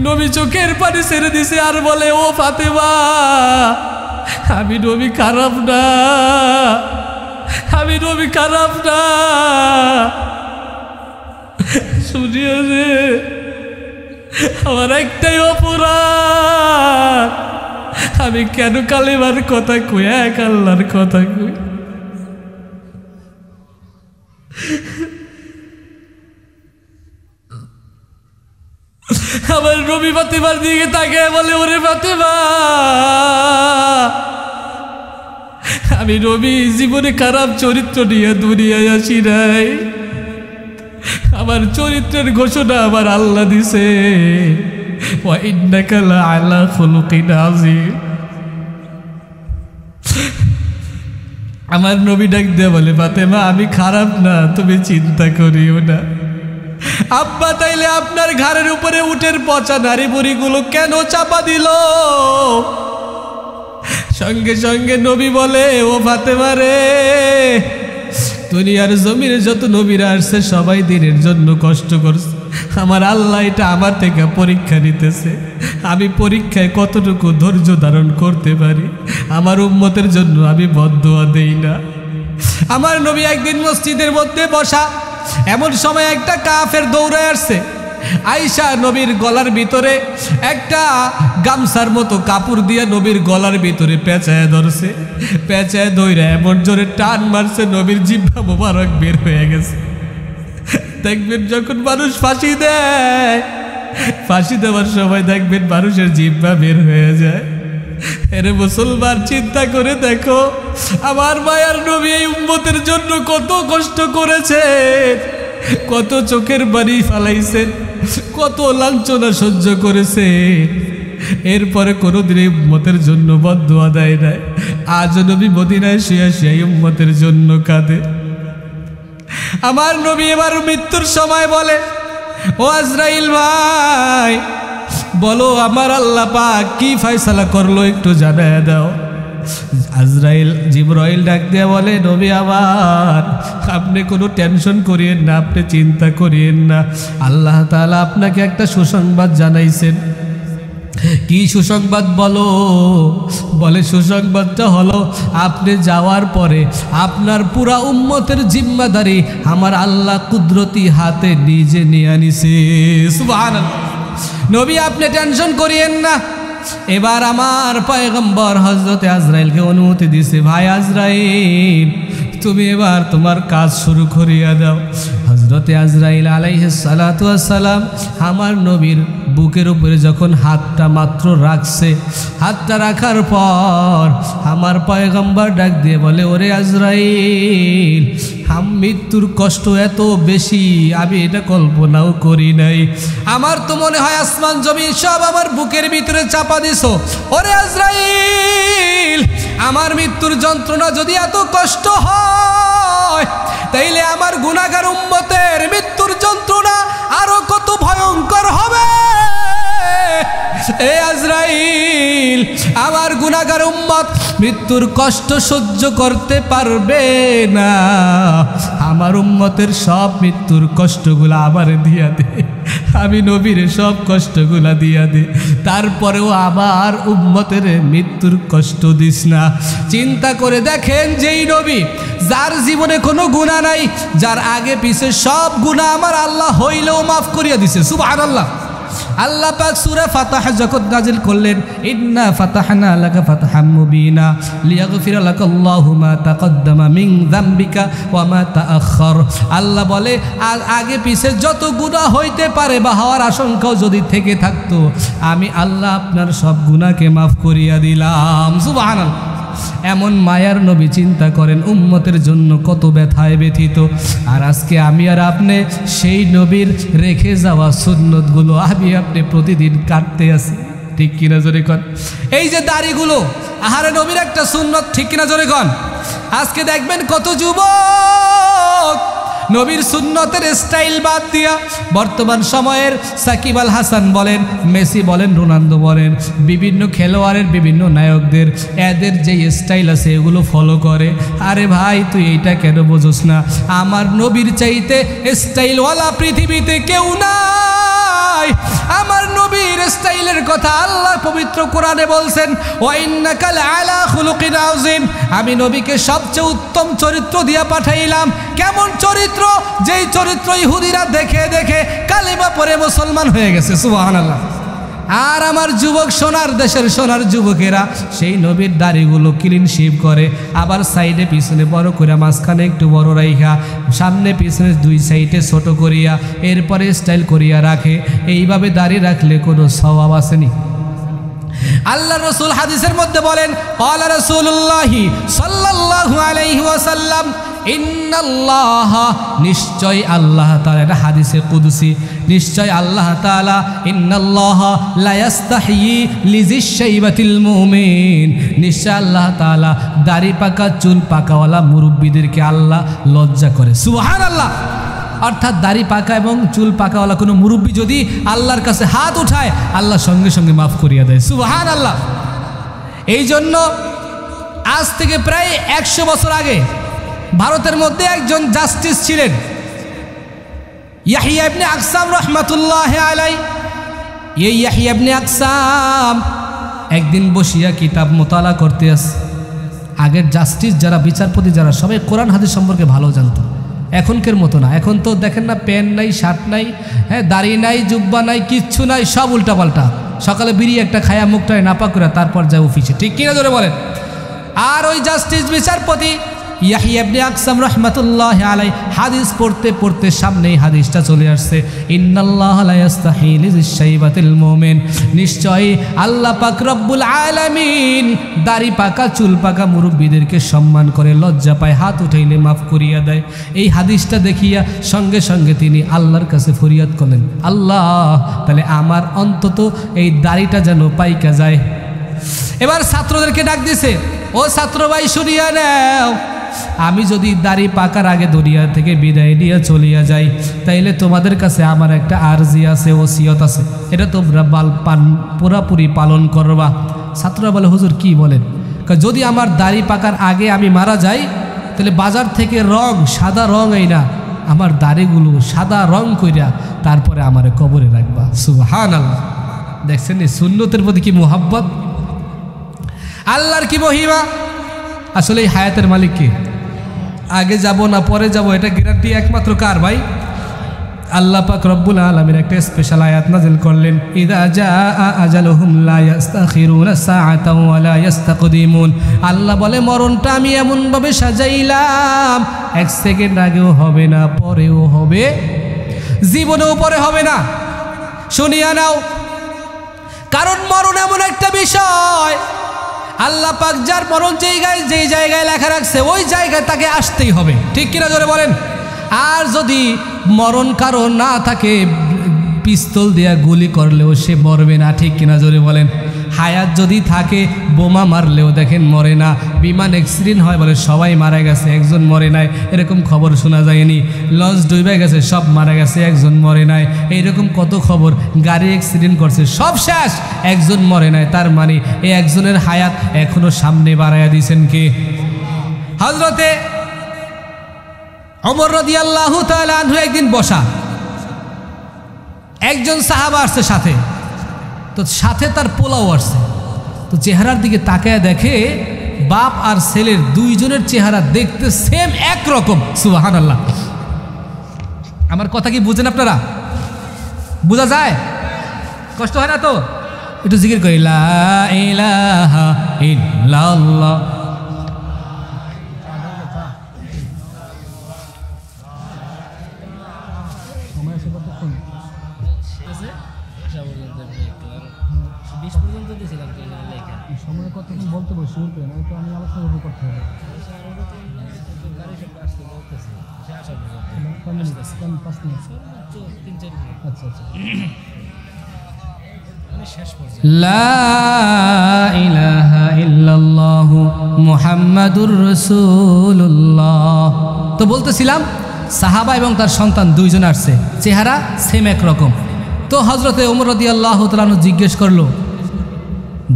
নবী চোখের পানি ছেড়ে দিছে আর বলে, ও ফাতেমা, আমি নবী খারাপ না, আমি নবী খারাপ না। শুনিও রে, আমার একটাই অপরাধ, আমি কেন কালেমার কথা কই, এক আল্লাহর কথা কই। আমার নবী ফাতেমার দিকে তাকে বলে, ওরে ফাতেমা, আমি নবী জীবনে খারাপ চরিত্র নিয়ে দুনিয়ায় আসি নাই, আমার চরিত্রের ঘোষণা আমার আল্লাহ দিছে, ওয়া ইন্নাকা লাআলা খুলুকিন আযীম। আমার নবী ডাক দিয়ে বলে, ফাতেমা আমি খারাপ না, তুমি চিন্তা করিও না। আব্বা তাইলে আপনার ঘাড়ের উপরে উটের পচা নারী বুড়িগুলো কেন চাপা দিল? সঙ্গে সঙ্গে নবী বলে, ও ফাতেমা রে, দুনিয়ার জমিনে যত নবীরা আসছে সবাই দিনের জন্য কষ্ট করছে, আমার আল্লাহ এটা আমার থেকে পরীক্ষা নিতেছে, আমি পরীক্ষায় কতটুকু ধৈর্য ধারণ করতে পারি, আমার উম্মতের জন্য আমি বদদুয়া দেই না। আমার নবী একদিন মসজিদের মধ্যে বসা, এমন সময় একটা কাফের দৌড়ে আসছে। আয়েশা নবীর গলার ভিতরে একটা গামছার মতো কাপড় দিয়ে নবীর গলার ভিতরে পেঁচায় ধরছে, পেঁচায় ধইরা এমন জোরে টান মারছে, নবীর জিহ্বা মোবারক বের হয়ে গেছে। দেখবেন যখন মানুষ ফাঁসি দেয়, ফাঁসি দেওয়ার সময় দেখবেন মানুষের জিহ্বা বের হয়ে যায়। আরে মুসলমান, চিন্তা করে দেখো আমার মায়ার নবী এই উম্মতের জন্য কত কষ্ট করেছে, কত চোখের বাড়ি ফালাইছেন, কত লাঞ্ছনা সহ্য করেছে। এরপরে কোনোদিন এই উম্মতের জন্য বদদুয়া দেয় নাই। আজ নবী মদিনায় শুয়ে শুয়ে উম্মতের জন্য কাঁদে। আমার নবী এবার মৃত্যুর সময় বলে, ও আজরাইল ভাই, বলো আমার আল্লাহ পাক কি ফয়সালা করলো একটু জানায় দাও। আজরাইল জিবরাইল ডাক দিয়ে বলে, নবী আমার, আপনি কোনো টেনশন করিয়েন না, আপনি চিন্তা করিয়েন না, আল্লাহ তাআলা আপনাকে একটা সুসংবাদ জানাইছেন। কি সুসংবাদ বলো? বলে সুসংবাদটা হলো আপনি যাওয়ার পরে আপনার পুরা উম্মতের জিম্মাদারি আমার আল্লাহ কুদরতি হাতে নিজে নিয়ে আনিছে। সুবহানাল্লাহ। নবী আপনি টেনশন করিয়েন না। এবার আমার পয়গম্বর হযরতে আজরাইলকে অনুমতি দিছে, ভাই আজরাইল তুমি এবার তোমার কাজ শুরু করিয়া দাও। হযরতে আজরাইল আলাইহিস সালাতু ওয়াস সালাম আমার নবীর বুকের উপরে যখন হাতটা মাত্র রাখছে, হাতটা রাখার পর আমার পয়গম্বর ডাক দিয়ে বলে, ওরে আজরাইল, মৃত্যুর কষ্ট এত বেশি আমি এটা কল্পনাও করি নাই। আমার তো মনে হয় আসমান জমিন সব আমার বুকের ভিতরে চাপা দিছো। ওরে আজরাইল, আমার মৃত্যুর যন্ত্রণা যদি এত কষ্ট হয়, তাইলে আমার গুনাহগার উম্মতের মৃত্যুর যন্ত্রণা আরো কত ভয়ঙ্কর হবে। এ আজরাইল, আমার গুনাহগার উম্মত মৃত্যুর কষ্ট সহ্য করতে পারবে না। আমার উম্মতের সব মৃত্যুর কষ্টগুলা আমার দিয়া দে, আমি নবীর সব কষ্টগুলা দিয়া দে, তারপরেও আমার উম্মতের মৃত্যুর কষ্ট দিস না। চিন্তা করে দেখেন, যেই নবী যার জীবনে কোনো গুনাহ নাই, যার আগে পিছে সব গুনাহ আমার আল্লাহ হইলেও মাফ করিয়া দিছে। সুবহানাল্লাহ। আল্লাহ পাক সূরা ফাতহ যখন নাজিল করলেন, ইন্না ফাতাহনা লাকা ফাতহাম মুবিনা লিয়াগফিরা লাকাল্লাহু মা তাকদ্দামা মিন যামবিকা ওয়া মা তাআখার। আল্লাহ বলে, আগে পিছে যত গুনাহ হইতে পারে বা হওয়ার আশঙ্কাও যদি থেকে থাকতো, আমি আল্লাহ আপনার সব গুনাহকে মাফ করিয়া দিলাম। সুবহানাল্লাহ। এমন মায়ার নবী, চিন্তা করেন উম্মতের জন্য কত ব্যথায় ব্যথিত। আর আজকে আমি আর আপনি সেই নবীর রেখে যাওয়া সুন্নতগুলো আমি আপনি প্রতিদিন কাটতে আসি, ঠিক কিনা জোরে কন? এই যে দাড়িগুলো, আহারে নবীর একটা সুন্নত, ঠিক কিনা জোরে কন? আজকে দেখবেন কত যুবক নবীর সুন্নতের স্টাইল বাদ দিয়া বর্তমান সময়ের সাকিব আল হাসান বলেন, মেসি বলেন, রোনালদো বলেন, বিভিন্ন খেলোয়াড়ের বিভিন্ন নায়কদের এদের যে স্টাইল আছে এগুলো ফলো করে। আরে ভাই, তুই এইটা কেন বোঝোস না? আমার নবীর চাইতে স্টাইলওয়ালা পৃথিবীতে কেউ নাই। আমার নবীর স্টাইলের কথা আল্লাহ পবিত্র কোরআনে বলছেন, ওয়া ইন্নাকা লাআলা খুলুকিন আযীম। আমি নবীকে সবচেয়ে উত্তম চরিত্র দিয়া পাঠাইলাম। কেমন চরিত্র? যেই চরিত্র ইহুদিরা দেখে দেখে কালিমা পড়ে মুসলমান হয়ে গেছে। সুবহানাল্লাহ। আর আমার যুবক, সোনার দেশের সোনার যুবকেরা সেই নবীর দাড়িগুলো ক্লিন শেভ করে, আবার সাইডে পিছনে বড় করে, মাঝখানে একটু বড় রাইখা, সামনে পিছনে দুই সাইডে ছোট করিয়া, এরপরে স্টাইল করিয়া রাখে। এইভাবে দাড়ি রাখলে কোনো সওয়াব আসেনি। আল্লাহ রসুল হাদিসের মধ্যে বলেন, ক্বালা রাসূলুল্লাহি সাল্লাল্লাহু আলাইহি ওয়াসাল্লাম, ইন্নাল্লাহ, নিশ্চয় আল্লাহ তাআলা, এটা হাদিসে কুদসি, নিশ্চয় আল্লাহ তাআলা, ইন্নাল্লাহ লা ইস্তাহয়ি লিযিশ শাইবাতিল মুমিন, নিশ্চয় আল্লাহ তাআলা দাড়ি পাকা চুল পাকাওয়ালা মুরব্বীদেরকে আল্লাহ লজ্জা করে। সুবহানাল্লাহ। অর্থাৎ দাড়ি পাকা এবং চুল পাকাওয়ালা কোনো মুরব্বী যদি আল্লাহর কাছে হাত উঠায়, আল্লাহ সঙ্গে সঙ্গে মাফ করিয়া দেয়। সুবহানাল্লাহ। এই জন্য আজ থেকে প্রায় 100 বছর আগে ভারতের মধ্যে একজন জাস্টিস ছিলেন, ইয়াহইয়া ইবনে আকসাম রাহমাতুল্লাহি আলাইহি। এই ইয়াহইয়া ইবনে আকসাম একদিন বসিয়া কিতাব মোতালা করতে আসে। আগের জাস্টিস যারা, বিচারপতি যারা, সবাই কোরআন হাদিস সম্পর্কে ভালো জানতো, এখনকার মতো না। এখন তো দেখেন না, প্যান্ট নাই, শার্ট নাই, হ্যাঁ, দাড়ি নাই, জুব্বা নাই, কিচ্ছু নাই, সব উল্টাপাল্টা। সকালে বিড়ি একটা খায়া মুখটায় নাপা করে তারপর যায় অফিসে, ঠিক কিনা ধরে বলেন? আর ওই জাস্টিস বিচারপতি ইয়াহইয়া ইবনে আকসাম রাহমাতুল্লাহি আলাইহি হাদিস পড়তে পড়তে সামনেই হাদিসটা চলে আসছে, ইন্নাল্লাহা লা ইস্তাহি লিশ-শাইবাতিল মুমিন, নিশ্চয়ই আল্লাহ পাক রব্বুল আলামিন দাড়ি পাকা চুল পাকা মুরব্বীদেরকে সম্মান করে, লজ্জা পায়, হাত উঠাইলে মাফ করিয়া দেয়। এই হাদিসটা দেখিয়া সঙ্গে সঙ্গে তিনি আল্লাহর কাছে ফরিয়াদ করলেন, আল্লাহ তাহলে আমার অন্তত এই দাড়িটা যেন পাইকা যায়। এবার ছাত্রদেরকে ডাক দিছে, ও ছাত্র ভাই শুনিয়া নাও, আমি যদি দাড়ি পাকার আগে দুনিয়া থেকে বিদায় নিয়ে চলিয়া যাই তাইলে তোমাদের কাছে আমার একটা আরজি আছে, ওসিয়ত আছে, এটা তোমরা পুরাপুরি পালন করবা। ছাত্ররা বলে, হুজুর কি বলেন? যদি আমার দাড়ি পাকার আগে আমি মারা যাই তাহলে বাজার থেকে রং সাদা রং এই না, আমার দাড়িগুলো সাদা রং কইরা তারপরে আমার কবরে রাখবা। সুবহানাল্লাহ। দেখছেন এই সুন্নতের প্রতি কি মুহাব্বত, আল্লাহর কি মহিমা। আসলে এই হায়াতের মালিক কে? আগে যাব না পরে যাব এটা গ্যারান্টি একমাত্র কার ভাই? আল্লাহ পাক রব্বুল আলামিন একটা স্পেশাল আয়াত নাযিল করলেন, ইযা জাআ আজালুহুম লা ইস্তাখিরুনা সাআতাও ওয়া লা ইস্তাকদিমুন। আল্লাহ বলে মরণটা আমি এমন ভাবে সাজাইলাম এক সেকেন্ড আগেও হবে না, পরেও হবে, জীবনেও পরে হবে না। শুনিয়া নাও, কারণ মরণ এমন একটা বিষয় আল্লাহ পাক যার মরণ যেই জায়গায় লেখা রাখছে ওই জায়গায় তাকে আসতেই হবে, ঠিক কিনা জোরে বলেন। আর যদি মরণ কারণ না থাকে, পিস্তল দিয়া গুলি করলেও সে মরবে না, ঠিক কিনা জোরে বলেন। হায়াত যদি থাকে, বোমা মারলেও দেখেন মরে না, বিমান অ্যাক্সিডেন্ট হয় বলে সবাই মারা গেছে একজন মরে নাই, এরকম খবর শোনা যায়নি। লঞ্চ ডুবে গেছে সব মারা গেছে একজন মরে নাই, এইরকম কত খবর। গাড়ি অ্যাক্সিডেন্ট করছে সব শেষ, একজন মরে নাই। তার মানে এই একজনের হায়াত এখনো সামনে বাড়াইয়া দিয়েছেন কে? হযরতে ওমর রাদিয়াল্লাহু তাআলা আনহু একদিন বসা, একজন সাহাবা আসছে সাথে, তো সাথে তার পোলাও আসছে, তো চেহারার দিকে তাকায় দেখে বাপ আর ছেলের দুইজনের চেহারা দেখতে সেম একরকম। সুবহানাল্লাহ। আমার কথা কি বুঝেন আপনারা? বোঝা যায়? কষ্ট হয় না তো? একটু জিকির করি, লা ইলাহা ইল্লাল্লাহ। সময় কতক্ষণ বলতে বসে উঠবেন, তো আমি আলোচনা করতে হবে। আচ্ছা আচ্ছা। লা ইলাহা ইল্লাল্লাহু মুহাম্মাদুর রাসূলুল্লাহ। তো বলতেছিলাম সাহাবা এবং তার সন্তান দুইজন আসছে, চেহারা সেম একরকম। তো হযরতে ওমর রাদিয়াল্লাহু তাআলা আনহু জিজ্ঞেস করলো,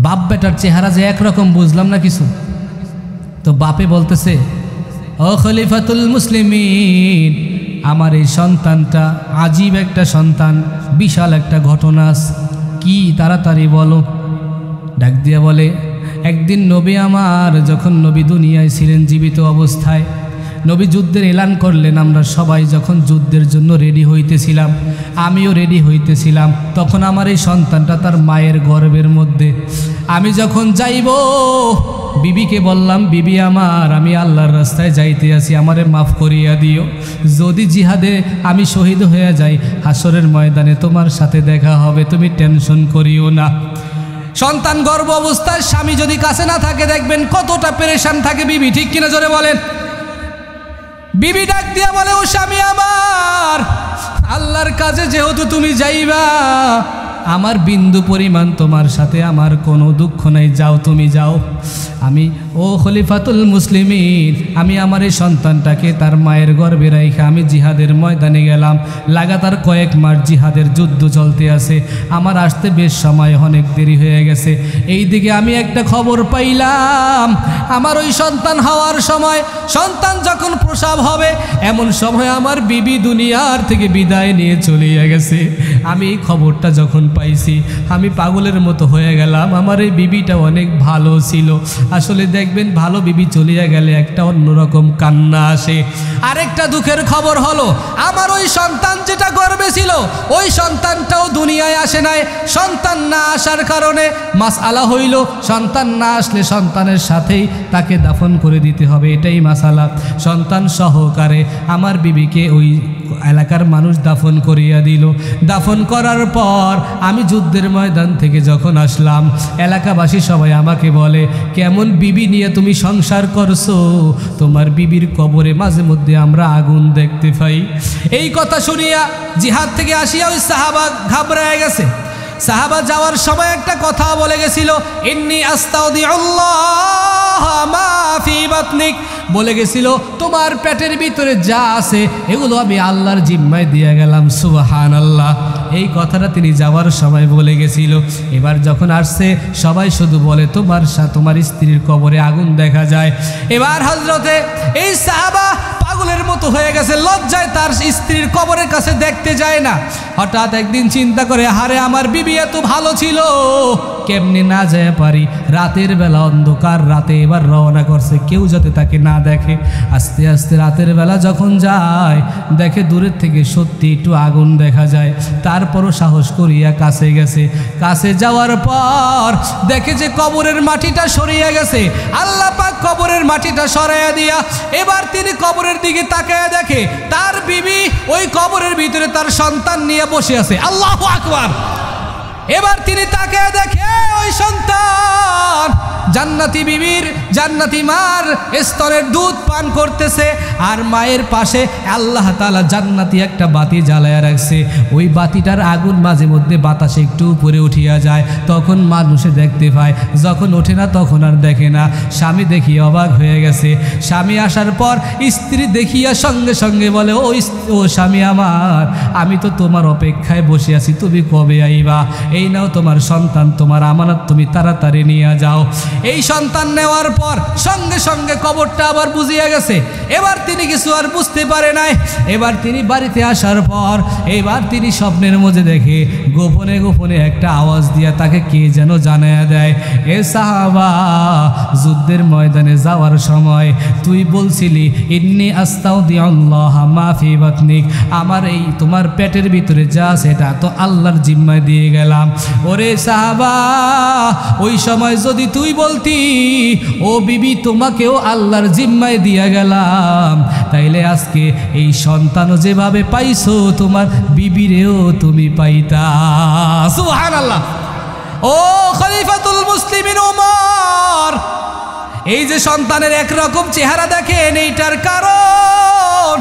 বাপ বেটার চেহারা যে একরকম, বুঝলাম না কিছু। তো বাপে বলতেছে, ও খলিফাতুল মুসলিমিন, আমার এই সন্তানটা আজীব একটা সন্তান, বিশাল একটা ঘটনা। কি তাড়াতাড়ি বলো। ডাক দিয়া বলে, একদিন নবী আমার যখন নবী দুনিয়ায় ছিলেন জীবিত অবস্থায়, নবী যুদ্ধের এলান করলেন, আমরা সবাই যখন যুদ্ধের জন্য রেডি হইতেছিলাম, আমিও রেডি হইতেছিলাম, তখন আমার এই সন্তানটা তার মায়ের গর্ভের মধ্যে। আমি যখন যাইব বিবিকে বললাম, বিবি আমার, আমি আল্লাহর রাস্তায় যাইতে আছি, আমারে মাফ করিয়া দিও, যদি জিহাদে আমি শহীদ হয়ে যাই হাসরের ময়দানে তোমার সাথে দেখা হবে, তুমি টেনশন করিও না। সন্তান গর্ভ অবস্থায় স্বামী যদি কাছে না থাকে দেখবেন কতটা পেরেশান থাকে বিবি, ঠিক কিনা জোরে বলেন। বিবি ডাক দিয়া বলে, ও স্বামী আমার, আল্লাহর কাজে যেহেতু তুমি যাইবা, আমার বিন্দু পরিমাণ তোমার সাথে আমার কোনো দুঃখ নাই, যাও তুমি যাও। আমি ও খলিফাতুল মুসলিমিন, আমি আমার এই সন্তানটাকে তার মায়ের গর্ভে রাইখা আমি জিহাদের ময়দানে গেলাম। লাগাতার কয়েক মাস জিহাদের যুদ্ধ চলতে আছে, আমার আসতে বেশ সময় অনেক দেরি হয়ে গেছে। এই দিকে আমি একটা খবর পাইলাম, আমার ওই সন্তান হওয়ার সময়, সন্তান যখন প্রসব হবে এমন সময় আমার বিবি দুনিয়ার থেকে বিদায় নিয়ে চলিয়া গেছে। আমি এই খবরটা যখন পাইছি আমি পাগলের মতো হয়ে গেলাম। আমার এই বিবিটা অনেক ভালো ছিল, আসলে দেখবেন ভালো বিবি চলিয়া গেলে একটা অন্যরকম কান্না আসে। আরেকটা দুঃখের খবর হলো, আমার ওই সন্তান যেটা গর্বে ছিল ওই সন্তানটাও দুনিয়ায় আসে নাই। সন্তান না আসার কারণে মাসআলা হইল, সন্তান না আসলে সন্তানের সাথেই তাকে দাফন করে দিতে হবে, এটাই মাসালা। সন্তান সহকারে আমার বিবিকে ওই এলাকার মানুষ দাফন করিয়া দিল। দাফন করার পর আমি যুদ্ধের ময়দান থেকে যখন আসলাম, এলাকাবাসী সবাই আমাকে বলে, কেমন বিবি নিয়ে তুমি সংসার করছো, তোমার বিবির কবরে মাঝে মধ্যে আমরা আগুন দেখতে পাই। এই কথা শুনিয়া জিহাদ থেকে আসিয়া ওই সাহাবা ঘাবড়ায় গেছে। সাহাবা যাওয়ার সময় একটা কথা বলে গেছিল, ইন্নী আস্তাউদিউল্লাহ মা ফি বাতনিক, বলে গেছিল তোমার পেটের ভিতরে যা আছে এগুলো আমি আল্লাহর জিম্মায় দিয়ে গেলাম। সুবহানাল্লাহ, এই কথাটা তিনি যাওয়ার সময় বলে গেছিল। এবার যখন আসছে সবাই শুধু বলে তোমার স্ত্রীর কবরে আগুন দেখা যায়। এবার হযরতে এই সাহাবা পাগলের মতো হয়ে গেছে, লজ্জায় তার স্ত্রীর কবরের কাছে দেখতে যায় না। হঠাৎ একদিন চিন্তা করে, হারে আমার বিবি এত ভালো ছিল, কেমনে না যায় পারি। রাতের বেলা অন্ধকার রাতে এবার রওনা করছে, কেউ যাতে তাকে না দেখে। আস্তে আস্তে রাতের বেলা যখন যায় দেখে দূরের থেকে সত্যি একটু আগুন দেখা যায়। তারপরও সাহস করিয়া কাছে গেছে। কাছে যাওয়ার পর দেখে যে কবরের মাটিটা সরিয়ে গেছে। আল্লাহ পাক কবরের মাটিটা সরাইয়া দিয়া এবার তিনি কবরের দিকে তাকায়া দেখে তার বিবি ওই কবরের ভিতরে তার সন্তান নিয়ে বসে আছে। আল্লাহু আকবার। এবার তিনি তাকায়া দেখে ওই সন্তান জান্নাতি বিবির, জান্নাতি মার স্তনের দুধ পান করতেছে। আর মায়ের পাশে আল্লাহ তাআলা জান্নাতি একটা বাতি জ্বালায়া রাখছে। ওই বাতিটার আগুন মাঝে মধ্যে বাতাসে একটু উপরে উঠিয়া যায়, তখন মানুষে দেখতে পায়, যখন ওঠে না তখন আর দেখে না। স্বামী দেখিয়া অবাক হয়ে গেছে। স্বামী আসার পর স্ত্রী দেখিয়া সঙ্গে সঙ্গে বলে, ও স্বামী আমার, আমি তো তোমার অপেক্ষায় বসে আছি, তুমি কবে আইবা? এই নাও তোমার সন্তান, তোমার আমানত, তুমি তাড়াতাড়ি নিয়ে যাও। এই সন্তান নেওয়ার পর সঙ্গে সঙ্গে কবরটা আবার বুঝিয়া গেছে। এবার তিনি কিছু আর বুঝতে পারে নাই। এবার তিনি বাড়িতে আসার পর এবার তিনি স্বপ্নের মধ্যে দেখে গোপনে গোপনে একটা আওয়াজ দিয়া তাকে কে যেন জানায়া দেয়, এ সাহাবা, যুদ্ধের ময়দানে যাওয়ার সময় তুই বলছিলি ইন্নী আস্তাউদিউল্লাহ মা ফি বাতনিক, আমার এই তোমার পেটের ভিতরে যা সেটা তো আল্লাহর জিম্মায় দিয়ে গেলাম। ওরে সাহাবা, ওই সময় যদি তুই বলতি ও বিবি তোমাকেও আল্লাহর জিম্মায় দিয়া গেলাম, তাইলে আজকে এই সন্তানও যেভাবে পাইছো তোমার বিবিরেও তুমি পাইতা। সুবহানাল্লাহ। ও খলিফাতুল মুসলিমিন ওমর, এই যে সন্তানের একরকম চেহারা দেখেন, এইটার কারণ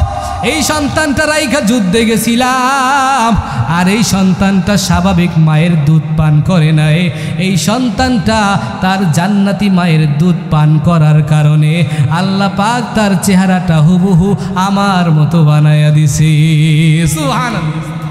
এই সন্তানটা রাইখা যুদ্ধে গেছিলাম, আর এই সন্তানটা স্বাভাবিক মায়ের দুধ পান করে নাই। এই সন্তানটা তার জান্নাতি মায়ের দুধ পান করার কারণে আল্লাহ পাক তার চেহারাটা হুবহু আমার মতো বানায়া দিছে। সুবহানাল্লাহ।